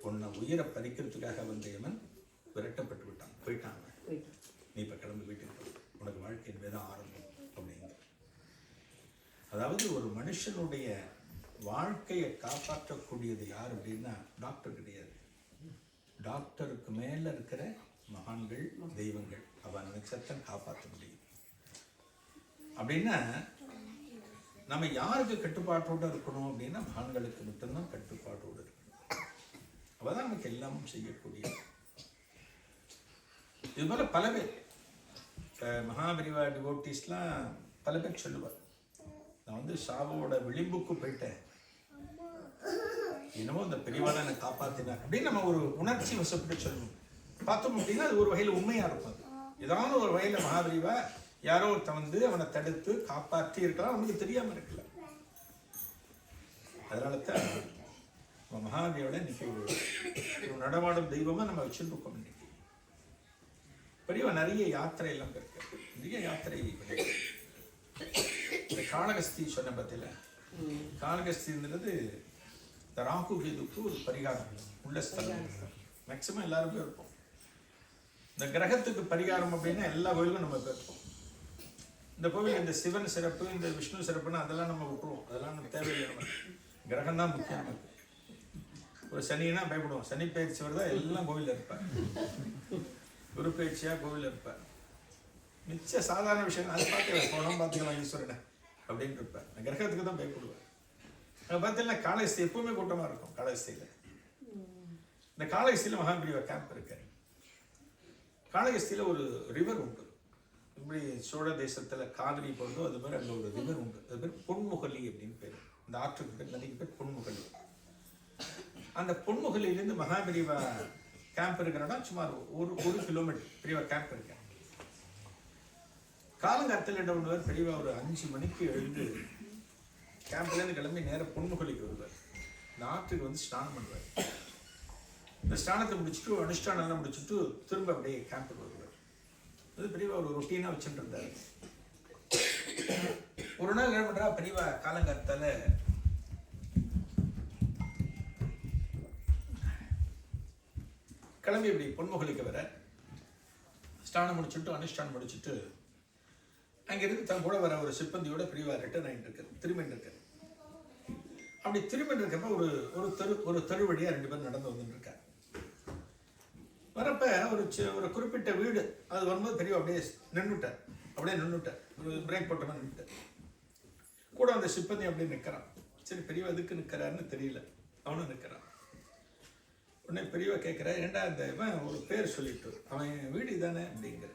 உன்னை உயிரை பறிக்கிறதுக்காக வந்த யமன் விரட்டப்பட்டு விட்டான், போயிட்டான். நீ இப்போ கிளம்பி வீட்டுக்கு போ, உனக்கு வாழ்க்கை என்பதுதான் ஆரம்பம் அப்படிங்கிற. அதாவது ஒரு மனுஷனுடைய வாழ்க்கையை காப்பாற்றக்கூடியது யார் அப்படின்னா டாக்டர் கிடையாது. டாக்டருக்கு மேலே இருக்கிற மகான்கள், தெய்வங்கள். அவன் நினைச்சத்தான் காப்பாற்ற முடியும். அப்படின்னா நம்ம யாருக்கு கட்டுப்பாட்டோடு இருக்கணும் அப்படின்னா மகான்களுக்கு மட்டும்தான் கட்டுப்பாட்டோடு இருக்கணும். அவதான் நமக்கு எல்லாமும் செய்யக்கூடிய. இது போல பல பேர், மகாபரிவா டிவோட்டிஸ்லாம் பல பேர் சொல்லுவார், நான் வந்து சாவோட விளிம்புக்கு போயிட்டேன், என்னமோ இந்த பெரியவாட என்னை காப்பாத்தினார் அப்படின்னு நம்ம ஒரு உணர்ச்சி வசப்பட்டு சொல்லணும். பார்த்தோம் அப்படின்னா அது ஒரு வகையில் உண்மையா இருக்கும். ஏதாவது ஒரு வகையில் மகாபரிவா யாரோ ஒருத்தன் வந்து அவனை தடுத்து காப்பாற்றி இருக்கலாம், அவனுக்கு தெரியாம இருக்கல. அதனால தான் மகாபரியோட இன்னைக்கு ஒரு நடமாடும் தெய்வமா நம்ம வச்சுருக்கோம். இன்னைக்கு பெரியவா நிறைய யாத்திரை எல்லாம் இருக்கு, நிறைய யாத்திரை. இந்த காளகஸ்தி சொன்ன பத்தில, காளகஸ்திங்கிறது இந்த ராகு கேதுக்கு ஒரு பரிகாரம் உள்ள ஸ்தலம். மேக்சிமம் எல்லாருமே இருப்போம். இந்த கிரகத்துக்கு பரிகாரம் அப்படின்னா எல்லா கோயிலுக்கும் நம்ம போயிருப்போம். இந்த கோவில் இந்த சிவன் சிறப்பு, இந்த விஷ்ணு சிறப்புன்னு அதெல்லாம் நம்ம விட்டுருவோம், அதெல்லாம் நம்ம தேவையில்லை. நம்ம கிரகம் தான் முக்கியம் நமக்கு. ஒரு சனினா பயப்படுவோம், சனி பயிற்சி வருதா எல்லாம் கோவிலில் இருப்பார், குரு பயிற்சியாக கோவிலில் இருப்பார். மிச்ச சாதாரண விஷயம் அதை பார்த்துக்கலாம், போனோம் பார்த்துக்கலாம் ஈஸ்வரனை அப்படின்னு இருப்பார். கிரகத்துக்கு தான் பயப்படுவார். அதை பார்த்தீங்கன்னா காளகஸ்தி எப்பவுமே கூட்டமாக இருக்கும். காளகஸ்தியில், இந்த காளகஸ்தியில் மகாபரிவா கேம்ப் இருக்காரு. காளகஸ்தியில் ஒரு ரிவர் உண்டு. இப்படி சோழ தேசத்தில் காவிரி போகிறதோ அது மாதிரி அங்கே ஒரு ரிவர் உண்டு. அது பேர் பொன்முகலி அப்படின்னு பேர். இந்த ஆற்றுக்கு பேர், நதிக்கு பேர் பொன்முகலி. அந்த பொன்முகலியிலேருந்து மகாபரிவா கேம்ப் இருக்கிற இடம் சுமார் ஒரு கிலோமீட்டர் பெரியவா கேம்ப் இருக்கேன். காலங்காலத்தில் என்ன பண்ணுவார், பெரியவா ஒரு 5 மணிக்கு எழுந்து கேம்ப்லேருந்து கிளம்பி நேராக பொன்முகலிக்கு வருவார். இந்த ஆற்றுக்கு வந்து ஸ்நானம் பண்ணுவார். இந்த ஸ்நானத்தை முடிச்சுட்டு அனுஷ்டானம்லாம் முடிச்சுட்டு திரும்ப அப்படியே கேம்புக்கு வருவார். அது பெரியவா ஒரு ரொட்டீனாக வச்சுட்டு இருந்தார். ஒரு நாள் என்ன பண்ணுறா, பெரியவா காலங்காலத்தால் கிளம்பி இப்படி பொன்முகலிக்கு வர, ஸ்நானம் முடிச்சுட்டு அனுஷ்டானம் முடிச்சுட்டு அங்கிருந்து தன் கூட வர ஒரு சிப்பந்தியோட பெரியவா ரிட்டர்ன் ஆகிட்டு இருக்காரு, திரும்பிட்டு இருக்காரு. அப்படி திரும்பிட்டு இருக்கப்ப ஒரு தெரு வழியா 2 பேர் நடந்து வந்துட்டு இருக்காரு. வரப்ப ஒரு குறிப்பிட்ட வீடு அது வரும்போது பெரியவா அப்படியே நின்றுட்டார். ஒரு பிரேக் போட்ட மாதிரி நின்றுட்டார். கூட அந்த சிப்பந்தி அப்படியே நிற்கிறான். சரி, பெரியவா எதுக்கு நிற்கிறாருன்னு தெரியல, அவனும் நிற்கிறான். உடனே பெரியவா கேட்குற, ஏண்டா இந்த இவன் ஒரு பேர் சொல்லிட்டு, அவன் வீடு இதானே அப்படிங்கிற.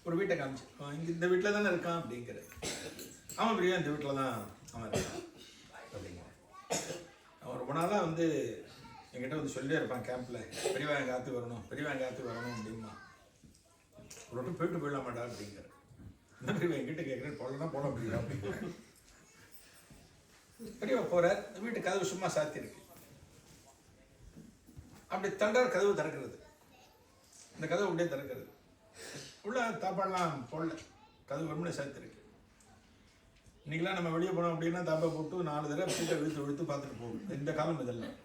ஒரு வீட்டை காமிச்சு, அவன் இங்கே இந்த வீட்டில் தானே இருக்கான் அப்படிங்கிற. அவன் பெரியவா இந்த வீட்டில் தான் அவன் இருக்கான் அப்படிங்கிற. அவன் ரொம்ப நாளாக வந்து என்கிட்ட வந்து சொல்லிட்டே இருப்பான் கேம்பில், பெரியவா எங்கள் ஆற்றுக்கு வரணும், பெரியவா எங்கள் ஆற்றுக்கு வரணும் அப்படின்னா. ஒரு வட்டம் போயிட்டு போயிடலாமாடா அப்படிங்கிற. இந்த பெரியவா என்கிட்ட கேட்குறேன், போகலாம் போனோம் அப்படிங்கிற. அப்படிங்கிற பெரியவா போகிறார். வீட்டு கதவு சும்மா சாத்தியிருக்கு. அப்படி தண்டார் கதவு திறக்கிறது. இந்த கதவு அப்படியே திறக்கிறது. உள்ள தாப்பாடெல்லாம் போடல, கதவு வெறுமனே சாத்தியிருக்கு. இன்னைக்கெல்லாம் நம்ம வெளியே போனோம் அப்படின்னா தாப்பா போட்டு 4 தடவை சீட்டை இழுத்து பார்த்துட்டு போகும். இந்த காலம் இதெல்லாம்.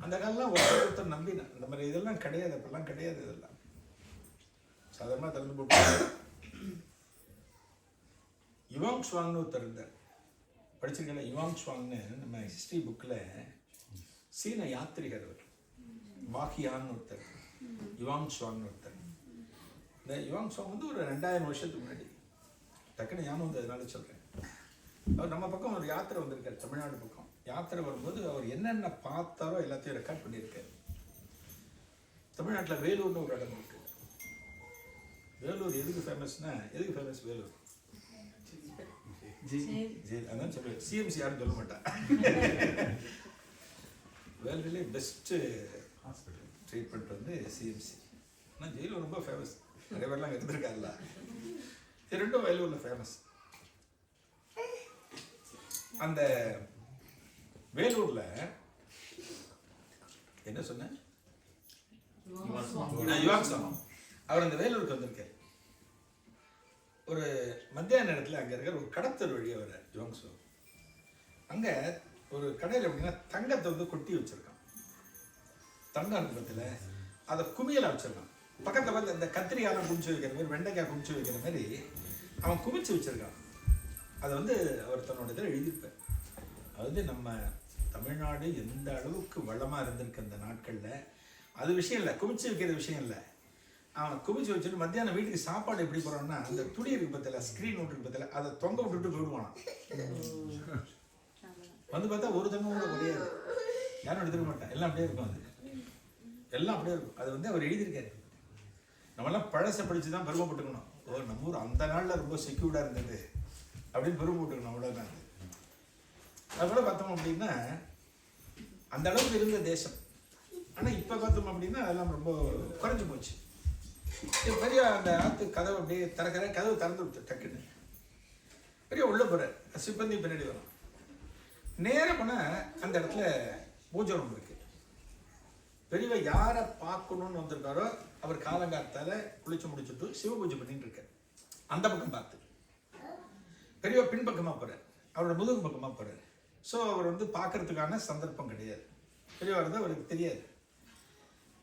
அந்த காலம்லாம் ஒருத்தர் நம்பினேன். இந்த மாதிரி இதெல்லாம் கிடையாது, அப்பெல்லாம் கிடையாது. இதெல்லாம் சாதாரணமாக திறந்து போட்டு யுவாங் ஷுவாங்னு ஒருத்தர் இருந்தார், படிச்சிருக்கேன். யுவாங் ஷுவாங்னு நம்ம ஹிஸ்ட்ரி புக்கில் சீன யாத்திரிகர் அவர், வாகியான்னு ஒருத்தர், யுவாங் ஷுவாங்னு ஒருத்தர். இந்த யுவாங் ஷுவாங் வந்து ஒரு 2000 வருஷத்துக்கு முன்னாடி, டக்குன்னு ஞாபகம் வந்து அதனால சொல்கிறேன். அவர் நம்ம பக்கம் ஒரு யாத்திரை வந்திருக்கார், தமிழ்நாடு பக்கம் யாத்திரை வரும்போது அவர் என்னென்ன பார்த்தாரோ எல்லாத்தையும் ரெக்கார்ட் பண்ணியிருக்காரு. தமிழ்நாட்டில் வேலூர்னு ஒரு இடம் இருக்கு. வேலூர் எதுக்கு ஃபேமஸ்னா, எதுக்கு ஃபேமஸ் வேலூர்? அதான் சொல்லுவேன், சிஎம்சி யாரும் சொல்ல மாட்டா. வேலூர்லேயே பெஸ்ட்டு ஹாஸ்பிட்டல் ட்ரீட்மெண்ட் வந்து சிஎம்சி. ஆனால் ஜெயிலூர் ரொம்ப ஃபேமஸ், நிறைய பேர்லாம் அங்கே இருந்திருக்காருல்ல. இது ரெண்டும் வேலூரில் ஃபேமஸ். அந்த வேலூர்ல என்ன சொன்ன, யுவாங் ஷுவாங் அவர் அந்த வேலூருக்கு வந்திருக்காரு. ஒரு மத்தியான நேரத்தில் அங்கே இருக்கிற ஒரு கடத்தல் வழியாக வர யுவாங் ஷுவாங் அங்கே ஒரு கடையில் எப்படின்னா தங்கத்தை வந்து கொட்டி வச்சிருக்கான். தங்கம் அனுபவத்தில் அதை குமியலை வச்சிருக்கான். பக்கத்தில் பார்த்து இந்த கத்திரிக்காயெல்லாம் குமிச்சு வைக்கிற மாதிரி, வெண்டைக்காய் குமிச்சு வைக்கிற மாதிரி அவன் குமிச்சு வச்சிருக்கான். அதை வந்து அவர் தன்னோட இதில் எழுதியிருப்பார். அதாவது நம்ம தமிழ்நாடு எந்த அளவுக்கு வளமாக இருந்திருக்கு அந்த நாட்களில், அது விஷயம் இல்லை, குமிச்சு வைக்கிற விஷயம் இல்லை. அவன் குமிச்சு வச்சுட்டு மத்தியானம் வீட்டுக்கு சாப்பாடு எப்படி போகிறான்னா, அந்த துணி இருக்கு பத்தில, ஸ்க்ரீன் ஒன்று இருக்கு பத்தில, அதை தொங்க விட்டுட்டு போயிடுவானா. வந்து பார்த்தா ஒரு தங்கம் கூட கிடையாது, யாரும் எடுத்துக்க மாட்டான், எல்லாம் அப்படியே இருக்கும். அது எல்லாம் அப்படியே இருக்கும். அது வந்து அவர் எழுதியிருக்காரு. நம்மளாம் பழசை படித்து தான் பெருமைப்பட்டுக்கணும். ஓ, நம்ம ஊர் அந்த நாளில் ரொம்ப செக்யூர்டாக இருந்தது அப்படின்னு பெருமைப்பட்டுக்கணும், அவ்வளோதான். அது கூட பார்த்தோம் அப்படின்னா அந்த அளவுக்கு இருந்த தேசம். ஆனால் இப்போ பார்த்தோம் அப்படின்னா அதெல்லாம் ரொம்ப குறைஞ்சி போச்சு. பெரிய அந்த ஆற்று கதவு அப்படியே கதவு திறந்து விட்டு டக்குன்னு பெரிய உள்ள போகிற சிப்பந்தி பின்னாடி வரும். நேரம் போனால் அந்த இடத்துல பூஜை ரூம் இருக்கு. பெரியவ யாரை பார்க்கணும்னு வந்திருக்காரோ அவர் காலங்காலத்தால குளிச்சு முடிச்சுட்டு சிவ பூஜை பண்ணிட்டு இருக்காரு. அந்த பக்கம் பார்த்து பெரியவ பின்பக்கமாக போகிறார், அவரோட முதுகு பக்கமாக போகிறார். ஸோ அவர் வந்து பார்க்கறதுக்கான சந்தர்ப்பம் கிடையாது. பெரியவா இருந்தால் அவருக்கு தெரியாது.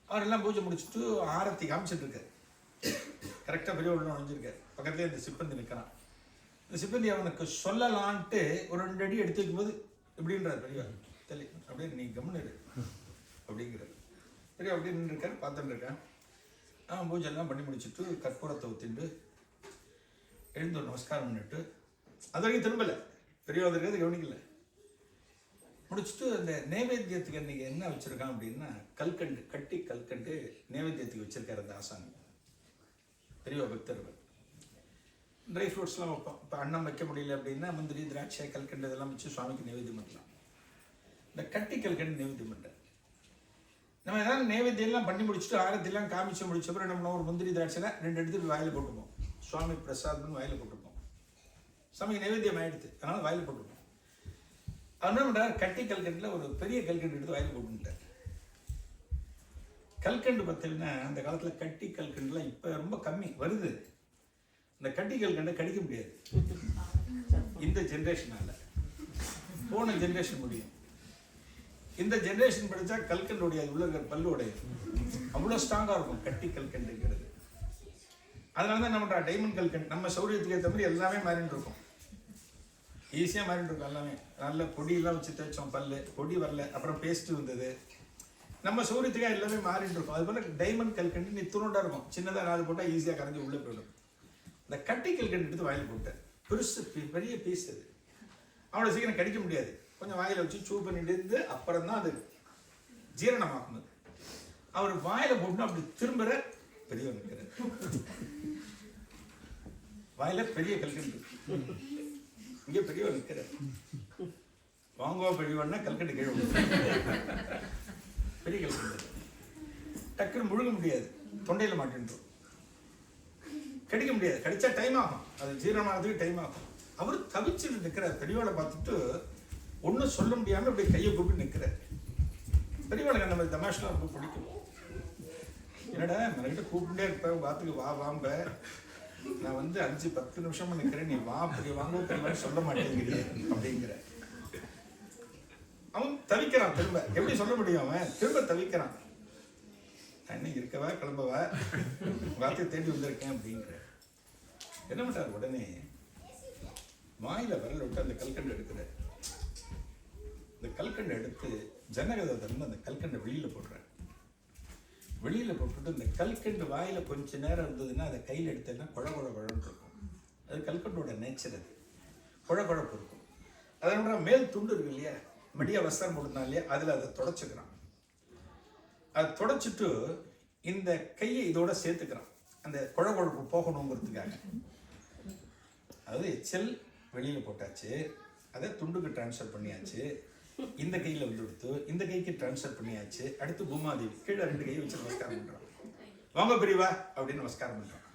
அவர் எல்லாம் பூஜை முடிச்சுட்டு ஆரத்தி காமிச்சிட்டு இருக்காரு. கரெக்டாக பெரியவா உள்ள நுழைஞ்சிருக்காரு. பக்கத்துலேயே இந்த சிப்பந்தி நிற்கிறான். இந்த சிப்பந்தி அவனுக்கு சொல்லலான்ட்டு ஒரு 2 அடி எடுத்து வைக்கும்போது இப்படின்றார் பெரியவா, தெளி அப்படியே நீ கம்முன்னு அப்படிங்கிறார். பெரியவா அப்படியே நின்றுருக்காரு, பார்த்துட்டு இருக்கேன். பூஜை எல்லாம் பண்ணி முடிச்சுட்டு கற்பூரத்தை ஊற்றிட்டு எழுந்து நமஸ்காரம் பண்ணிட்டு அது வரைக்கும் திரும்பலை. பெரியவா இருக்கிறது கவனிக்கல. முடிச்சுட்டு அந்த நைவேத்தியத்துக்கு அன்றைக்கி என்ன வச்சுருக்கான் அப்படின்னா கல்கண்டு, கட்டி கல்கண்டு நைவேத்தியத்துக்கு வச்சுருக்காரு அந்த ஆசாமி. பெரியவா பக்தர்கள் ட்ரை ஃப்ரூட்ஸ்லாம் வைப்போம். இப்போ அன்னம் வைக்க முடியல அப்படின்னா முந்திரி, திராட்சை, கல்கண்டு இதெல்லாம் வச்சு சுவாமிக்கு நைவேத்தியம் பண்ணலாம். இந்த கட்டி கல்கண்டு நைவேத்தியம் பண்ணுறேன். நம்ம ஏதாவது நைவேத்தியம்லாம் பண்ணி முடிச்சுட்டு ஆரத்திலாம் காமிச்சு முடிச்சப்பறம் என்ன பண்ணுவோம், ஒரு முந்திரி திராட்சையில் 2 எடுத்து வாயில் போட்டுப்போம். சுவாமி பிரசாத்னு வாயில் போட்டுப்போம். சுவாமிக்கு நைவேத்தியம் ஆகிடுது, அதனால் வாயில் போட்டுப்போம். அவர் என்ன பண்ணுறாரு, கட்டி கல்கண்டில் ஒரு பெரிய கல்கண்டு எடுத்து வாயில் போட்டுட்டார். கல்கண்டு பார்த்தீங்கன்னா அந்த காலத்தில் கட்டி கல்கண்டுலாம் இப்போ ரொம்ப கம்மி வருது. இந்த கட்டி கல்கண்டை கடிக்க முடியாது இந்த ஜென்ரேஷனால். போன ஜென்ரேஷன் முடியும். இந்த ஜென்ரேஷன் படித்தா கல்கண்டு உடையாது, உள்ள இருக்கிற பல்லு உடையாது. அவ்வளோ ஸ்ட்ராங்காக இருக்கும் கட்டி கல்கண்டுங்கிறது. அதனால தான் நம்ம டைமண்ட் கல்கண்டு நம்ம சௌரியத்துக்கு ஏற்ற மாதிரி எல்லாமே மாறிட்டு இருக்கும். ஈஸியாக மாறிட்டு இருக்கும் எல்லாமே. நல்ல பொடியெல்லாம் வச்சு தேய்ச்சோம், பல்லு பொடி வரல, அப்புறம் பேஸ்ட்டு வந்தது. நம்ம சௌரியத்துக்காக எல்லாமே மாறிட்டு இருக்கும். அது போல் டைமண்ட் கல்கண்டு நீ துணுண்டாக இருக்கும், சின்னதாக 4 போட்டால் ஈஸியாக கரைஞ்சி உள்ளே போயிடும். இந்த கட்டி கல்கண்டு எடுத்து வாயில் போட்டேன். பெருசு பெரிய பீஸ் அது, அவ்வளோ சீக்கிரம் கடிக்க முடியாது. கொஞ்சம் வாயில் வச்சு சூ பண்ணிட்டு இருந்து அப்புறம் தான் அது ஜீரணமாக்குது. அவர் வாயில் போட்டு அப்படி திரும்புற பெரியவர் நிற்கிறார். வாயில பெரிய கல்கண்டு, இங்கே பெரியவர் நிற்கிறார். வாங்குவா பெரியவன்னா கல்கண்டு கீழே பெரிய கல்கண்டு டக்குன்னு முழுக முடியாது, தொண்டையில் மாட்டேன்றோம், கடிக்க முடியாது. கடிச்சா டைம் ஆகும், அது ஜீரணமானதுக்கு டைம் ஆகும். அவர் தவிச்சுட்டு நிற்கிறார். பெரியவாளை பார்த்துட்டு ஒன்றும் சொல்ல முடியாமல் இப்படி கையை கூப்பிட்டு நிற்கிறார். பெரியவாளுக்கு நம்ம தமாஷெலாம் ரொம்ப பிடிக்கும். என்னடா என்கிட்ட கூப்பிட்டே இருப்பேன், வாத்துக்கு வா வாம்ப, நான் வந்து 5-10 நிமிஷமா நிற்கிறேன், நீ வா பெரிய வாங்க பெரிய சொல்ல மாட்டேங்கிறீ அப்படிங்கிற. அவன் தவிக்கிறான். திரும்ப எப்படி சொல்ல முடியும், அவன் திரும்ப தவிக்கிறான். நான் என்ன இருக்கவா கிளம்பவா, வார்த்தையை தேடி வந்திருக்கேன் அப்படிங்கிற. என்ன பண்றாரு, உடனே வாயில விரல் விட்டு அந்த கல்கண்டு எடுக்கிறார். இந்த கல்கண்டை எடுத்து ஜன்னகதை திறந்து அந்த கல்கண்டை வெளியில போடுறார். வெளியில போட்டுட்டு இந்த கல்கண்டு வாயில கொஞ்ச நேரம் இருந்ததுன்னா அதை கையில் எடுத்தேன்னா குழ குழன்னு இருக்கும். அது கல்கண்டோட நேச்சர். அது குழப்பு இருக்கும். அதனோட மேல் துண்டு இருக்கு இல்லையா, மடியா வஸ்திரம் போடுனா இல்லையா, அதில் அதை தொடச்சிக்கிறான். அதை தொடச்சிட்டு இந்த கையை இதோட சேர்த்துக்கிறான், அந்த குழப்பு போகணுங்கிறதுக்காக. அதாவது எச்சல் வெளியில் போட்டாச்சு, அதை துண்டுக்கு டிரான்ஸ்ஃபர் பண்ணியாச்சு, இந்த கையில் வந்து கொடுத்து இந்த கைக்கு டிரான்ஸ்ஃபர் பண்ணியாச்சு. அடுத்து பூமாதேவி கீழே 2 கையை வச்சு நமஸ்காரம் பண்ணுறான். வாங்க பெரியவா அப்படின்னு நமஸ்காரம் பண்ணுறான்.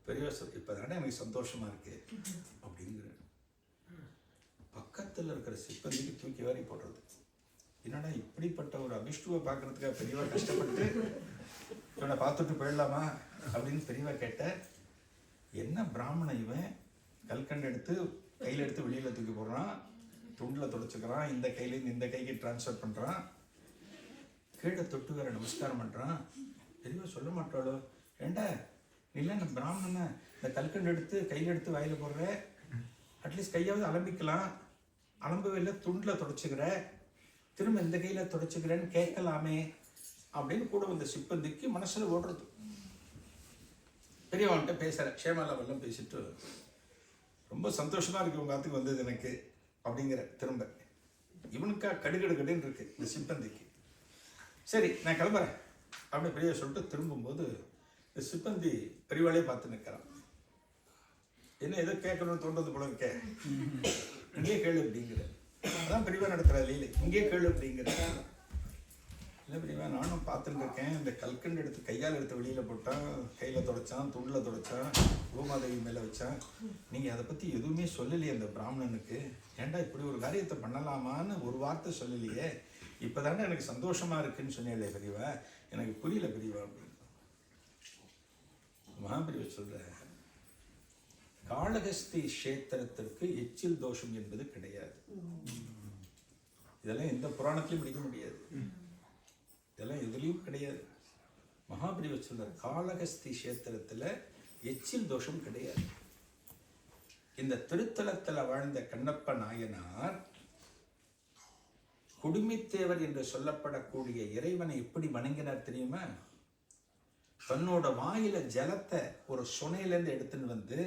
பெரியவா சொல் இப்போ தானே எனக்கு சந்தோஷமா இருக்கு அப்படிங்கிற. பக்கத்தில் இருக்கிற சிப்பந்திக்கு தூக்கி வாரி போடுறது. என்னடா இப்படிப்பட்ட ஒரு அபிஷ்டுவை பார்க்கறதுக்காக பெரியவா கஷ்டப்பட்டு இவனை பார்த்துட்டு போயிடலாமா அப்படின்னு பெரியவா கேட்ட. என்ன பிராமணன் இவன், கல்கண்டு எடுத்து கையில் எடுத்து வெளியில் தூக்கி போடுறான், துண்டில் தொடச்சிக்கிறான், இந்த கையிலேருந்து இந்த கைக்கு டிரான்ஸ்ஃபர் பண்ணுறான், கீழே தொட்டு வேற நமஸ்காரம் பண்ணுறான். பெரியவா சொல்ல மாட்டாளோ, ஏண்டா இல்லை நம்ம பிராமணனை இந்த கல்கண்டு எடுத்து கையில் எடுத்து வாயில் போடுற, அட்லீஸ்ட் கையாவது அலம்பிக்கலாம், அலம்பவே இல்லை துண்டில் தொடச்சிக்கிற, திரும்ப இந்த கையில் தொடச்சிக்கிறேன்னு கேட்கலாமே அப்படின்னு கூட வந்த சிப்பந்திக்கு மனசில் ஓடுறது. பெரியவன்கிட்ட பேசுகிற க்ஷேமாலாவெல்லாம் பேசிட்டு ரொம்ப சந்தோஷமாக இருக்கு உங்கள் ஆத்துக்கு வந்தது எனக்கு அப்படிங்கிற. திரும்ப இவனுக்கா கடுன்னு இருக்கு இந்த சிப்பந்திக்கு. சரி நான் கிளம்புறேன் அப்படின்னு பெரியவா சொல்லிட்டு திரும்பும்போது இந்த சிப்பந்தி பெரியவாளே பார்த்து நிற்கிறான். என்ன ஏதோ கேட்கணும்னு தோன்றது போல இருக்க, இங்கே கேளு அப்படிங்கிற. அதான் பெரியவா நடத்துகிற லீலை, இங்கே கேளு அப்படிங்கிற. இல்லை பெரியவா நானும் பார்த்துட்டு இருக்கேன், இந்த கல்கண்டு எடுத்து கையால் எடுத்து வெளியில் போட்டான், கையில் தொடச்சான், துண்டில் தொடச்சான், பூமாதேவி மேலே வச்சான், நீங்கள் அதை பற்றி எதுவுமே சொல்லலையே அந்த பிராமணனுக்கு. ஏன்டா இப்படி ஒரு காரியத்தை பண்ணலாமான்னு ஒரு வார்த்தை சொல்லலையே, இப்போ தானே எனக்கு சந்தோஷமாக இருக்குன்னு சொன்னேன் பெரியவா, எனக்கு புரியல பெரியவா அப்படின்னு. மகாபெரியவா சொல்ற, காளகஸ்தி கஷேத்திரத்திற்கு எச்சில் தோஷம் என்பது கிடையாது. இதெல்லாம் எந்த புராணத்திலையும் படிக்க முடியாது, இதெல்லாம் எதுலையும் கிடையாது. மகாபெரியவா சொல்ற, காளகஸ்தி கஷேத்திரத்துல எச்சில் தோஷம் கிடையாது. இந்த திருத்தலத்தில் வாழ்ந்த கண்ணப்ப நாயனார் குடுமித்தேவர் என்று சொல்லப்படக்கூடிய இறைவனை எப்படி வணங்கினார் தெரியுமா? தன்னோட வாயில ஜலத்தை ஒரு சுனையிலேருந்து எடுத்துன்னு வந்து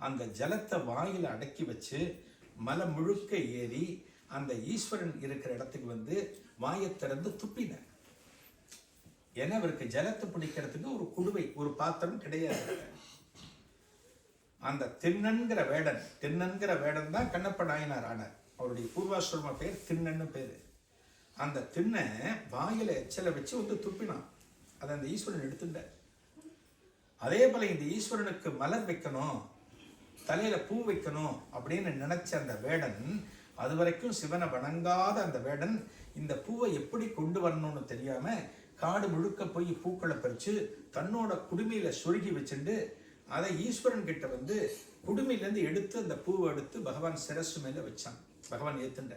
அந்த ஜலத்தை வாயில அடக்கி வச்சு மலை முழுக்க ஏறி அந்த ஈஸ்வரன் இருக்கிற இடத்துக்கு வந்து வாயை திறந்து துப்பினார். ஏன்னா அவருக்கு ஜலத்தை பிடிக்கிறதுக்கு ஒரு குடுவை, ஒரு பாத்திரம் கிடையாது. அந்த திண்ணன்கிற வேடன் தான் கண்ணப்ப நாயனார் ஆனார். அவருடைய பூர்வாசிரம பேர் திண்ணன்னு பேரு. அந்த திண்ணை வாயில எச்சலை வச்சு வந்து துப்பினான். அதை அந்த ஈஸ்வரன் எடுத்துட்டார். அதே போல இந்த ஈஸ்வரனுக்கு மலர் வைக்கணும், தலையில பூ வைக்கணும் அப்படின்னு நினைச்ச அந்த வேடன், அது வரைக்கும் சிவனை வணங்காத அந்த வேடன் இந்த பூவை எப்படி கொண்டு வரணும்னு தெரியாம காடு முழுக்க போய் பூக்களை பறிச்சு தன்னோட குடுமையில சொருகி வச்சுட்டு அதை ஈஸ்வரன் கிட்ட வந்து குடுமையிலேருந்து எடுத்து அந்த பூவை எடுத்து பகவான் சிரசு மேல வச்சான். பகவான் ஏத்துண்ட.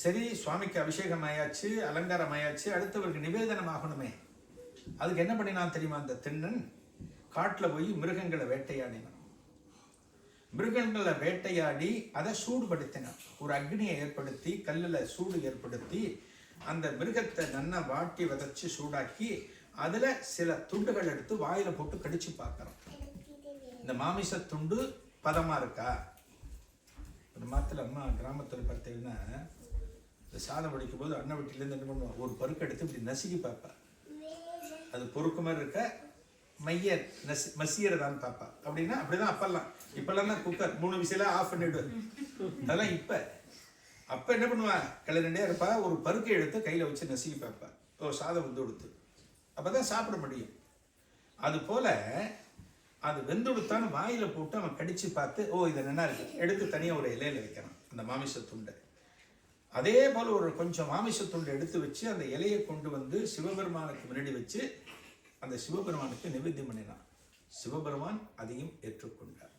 சரி சுவாமிக்கு அபிஷேகம் ஆயாச்சு, அலங்காரம் ஆயாச்சு, அடுத்தவருக்கு நிவேதனம் ஆகணுமே. அதுக்கு என்ன பண்ணினான் தெரியுமா? அந்த திண்ணன் காட்டில் போய் மிருகங்களை வேட்டையாடினான். மிருகங்களை வேட்டையாடி அதை சூடுபடுத்தினான். ஒரு அக்னியை ஏற்படுத்தி கல்லில் சூடு ஏற்படுத்தி அந்த மிருகத்தை நல்லா வாட்டி வதச்சு சூடாக்கி அதுல சில துண்டுகள் எடுத்து வாயில போட்டு கடிச்சு பார்க்கறோம். இந்த மாமிச துண்டு பதமா இருக்கா? ஒரு மாத்துல அம்மா கிராமத்துல பார்த்தீங்கன்னா இந்த சாதம் வடிக்கும் போது அன்ன வீட்டிலேருந்து என்ன பண்ணுவோம், ஒரு பருக்கு எடுத்து இப்படி நசுக்கி பார்ப்பா. அது பொறுக்கு மாதிரி இருக்க மைய மசியறதான்னு பார்ப்பா. அப்படின்னா அப்படிதான் அப்பெல்லாம். இப்பெல்லாம் தான் குக்கர் 3 விசில ஆஃப் பண்ணிவிடு. அதெல்லாம் அப்ப என்ன பண்ணுவா, கிளறிண்டே இருப்பா, ஒரு பருக்கை எடுத்து கையில வச்சு நசுக்கி பார்ப்பா. ஓ சாதம் வந்து கொடுத்து அப்பதான் சாப்பிட முடியும். அது போல அது வெந்துடுத்தான்னு வாயில போட்டு அவன் கடிச்சு பார்த்து, ஓ இது நல்லா இருக்கு, எடுத்து தனியா ஒரு இலையில வைக்கிறான் அந்த மாமிச துண்டை. அதே போல ஒரு கொஞ்சம் மாமிச துண்டை எடுத்து வச்சு அந்த இலையை கொண்டு வந்து சிவபெருமானுக்கு முன்னாடி வச்சு அந்த சிவபெருமானுக்கு நிவேத்தியம் பண்ணினான். சிவபெருமான் அதையும் ஏற்றுக்கொண்டார்.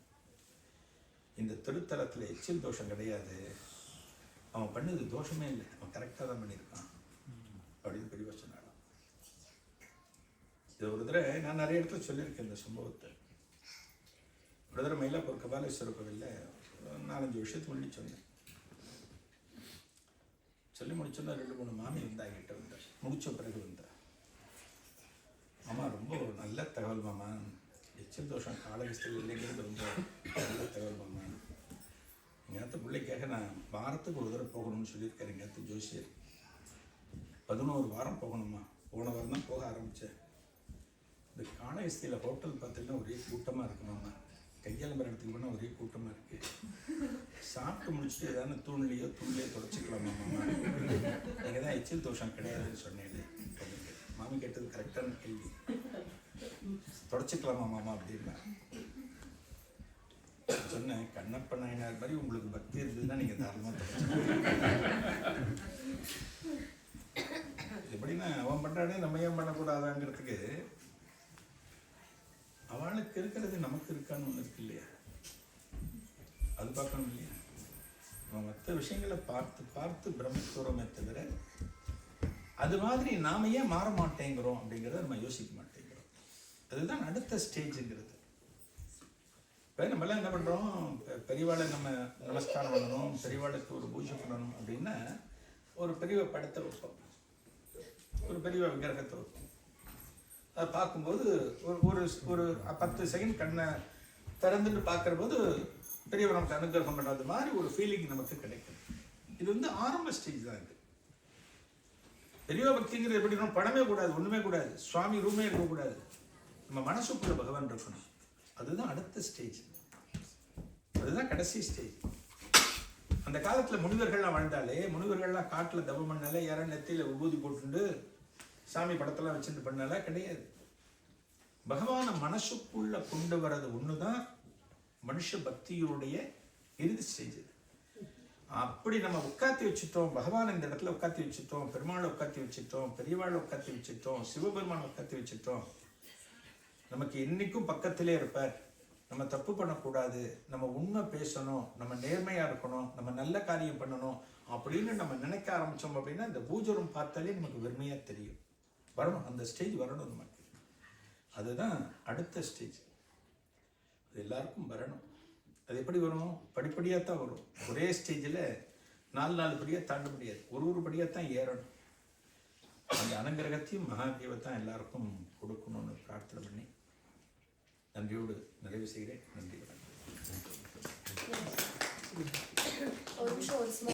இந்த திருத்தலத்துல எச்சில் தோஷம் கிடையாது. அவன் பண்ணது தோஷமே இல்லை, அவன் கரெக்டாக தான் பண்ணியிருக்கான் அப்படின்னு பெரியவா சொன்னாராம். இது ஒரு தடவை நான் நிறைய இடத்துல சொல்லியிருக்கேன் இந்த சம்பவத்தை. ஒரு தடவை மயிலாப்பூர் கபாலீஸ்வரர் கோவிலில் 4-5 வருஷத்துக்கு முன்னாடி சொன்னேன். சொல்லி முடிச்சோன்னா 2-3 மாமி வந்தா என்கிட்ட வந்தார். முடிச்ச பிறகு வந்தார். மாமா ரொம்ப நல்ல தகவல் மாமா, எச்சல் தோஷம் காலகஸ்தில் இல்லைங்கிறது ரொம்ப நல்ல தகவல் மாமா. எங்கள் பிள்ளைக்காக நான் வாரத்துக்கு ஒரு தடவை போகணும்னு சொல்லியிருக்காரு எங்கள் ஜோசியர். 11 வாரம் போகணுமா. போன வாரம் தான் போக ஆரம்பித்தேன். இந்த காலகஸ்தியில் ஹோட்டல் பார்த்தீங்கன்னா ஒரே கூட்டமாக இருக்குமாம்மா. கையாளம்பரம் இடத்துக்கு போனால் ஒரே கூட்டமாக இருக்குது. சாப்பிட்டு முடிச்சுட்டு ஏதாவது தூண்லேயோ தொடச்சிக்கலாமா மாமா. நீங்கள் தான் எச்சில் தோஷம் கிடையாதுன்னு சொன்னேன். மாமி கேட்டது கரெக்டான கேள்வி. தொடச்சிக்கலாமா மாமா அப்படின்னா சொன்னேன். கண்ணப்ப நாயனார் மாதிரி உங்களுக்கு பக்தி இருந்ததுன்னா நீங்கள் தாராளமாக தொடச்சிக்கலாம். எப்படின்னா அவன் பண்ணுறானே நம்ம ஏன் பண்ணக்கூடாதாங்கிறதுக்கு அவளுக்கு இருக்கிறது நமக்கு இருக்கான்னு ஒன்று இருக்கு இல்லையா, அது பார்க்கணும் இல்லையா. நம்ம மற்ற விஷயங்களை பார்த்து பார்த்து பிரமிக்கிறோமே தவிர அது மாதிரி நாம ஏன் மாற மாட்டேங்கிறோம் அப்படிங்கிறத நம்ம யோசிக்க மாட்டேங்கிறோம். அதுதான் அடுத்த ஸ்டேஜுங்கிறது. இப்போ நம்மளாம் என்ன பண்ணுறோம், பெரியவாளை நம்ம நமஸ்காரம் பண்ணணும், பெரியவாளுக்கு ஒரு பூஜை பண்ணணும் அப்படின்னா ஒரு பெரிய படத்தை வைப்போம், ஒரு பெரிய விக்கிரகத்தை வைப்போம். அதை பார்க்கும்போது ஒரு ஒரு 10 செகண்ட் கண்ணை திறந்துட்டு பார்க்குற போது பெரியவர் நமக்கு அனுகிரகம் பண்ணாத மாதிரி ஒரு ஃபீலிங் நமக்கு கிடைக்கும். இது வந்து ஆரம்ப ஸ்டேஜ் தான். இது பெரிய பக்திங்கிறது எப்படி இருக்கணும், பணமே கூடாது, ஒன்றுமே கூடாது, சுவாமி ரூமே இருக்கக்கூடாது, நம்ம மனசுக்குள்ள பகவான் இருக்கணும். அதுதான் அடுத்த ஸ்டேஜ், அதுதான் கடைசி ஸ்டேஜ். அந்த காலத்தில் முனிவர்கள்லாம் வாழ்ந்தாலே, முனிவர்கள்லாம் காட்டில் தவம் பண்ணாலே, யாரும் நெத்தியில் உபூதி போட்டுண்டு சாமி படத்தெல்லாம் வச்சுட்டு பண்ணாலே கிடையாது. பகவானை மனசுக்குள்ள கொண்டு வர்றது ஒண்ணுதான் மனுஷ பக்தியுடைய இறுதி ஸ்டேஜ். அப்படி நம்ம உட்காத்தி வச்சுட்டோம், பகவான் இந்த இடத்துல உட்காத்தி வச்சுட்டோம், பெருமாளை உட்காத்தி வச்சுட்டோம், பெரியவாளை உட்காத்தி வச்சுட்டோம், சிவபெருமானை உட்காத்தி வச்சுட்டோம், நமக்கு இன்னைக்கும் பக்கத்திலே இருப்பார், நம்ம தப்பு பண்ணக்கூடாது, நம்ம உண்மை பேசணும், நம்ம நேர்மையா இருக்கணும், நம்ம நல்ல காரியம் பண்ணணும் அப்படின்னு நம்ம நினைக்க ஆரம்பிச்சோம் அப்படின்னா இந்த பூஜரம் பார்த்தாலே நமக்கு வெறுமையா தெரியும். வரணும், அந்த ஸ்டேஜ் வரணும் நமக்கு. அதுதான் அடுத்த ஸ்டேஜ். அது எல்லாருக்கும் வரணும். அது எப்படி வரும், படிப்படியாக தான் வரும். ஒரே ஸ்டேஜில் 4 படியாக தாண்ட முடியாது, ஒரு படியாக தான் ஏறணும். அந்த அனுகிரகத்தையும் மகாதேவை தான் எல்லாருக்கும் கொடுக்கணும்னு பிரார்த்தனை பண்ணி நன்றியோடு நிறைவு செய்கிறேன். நன்றி, வணக்கம்.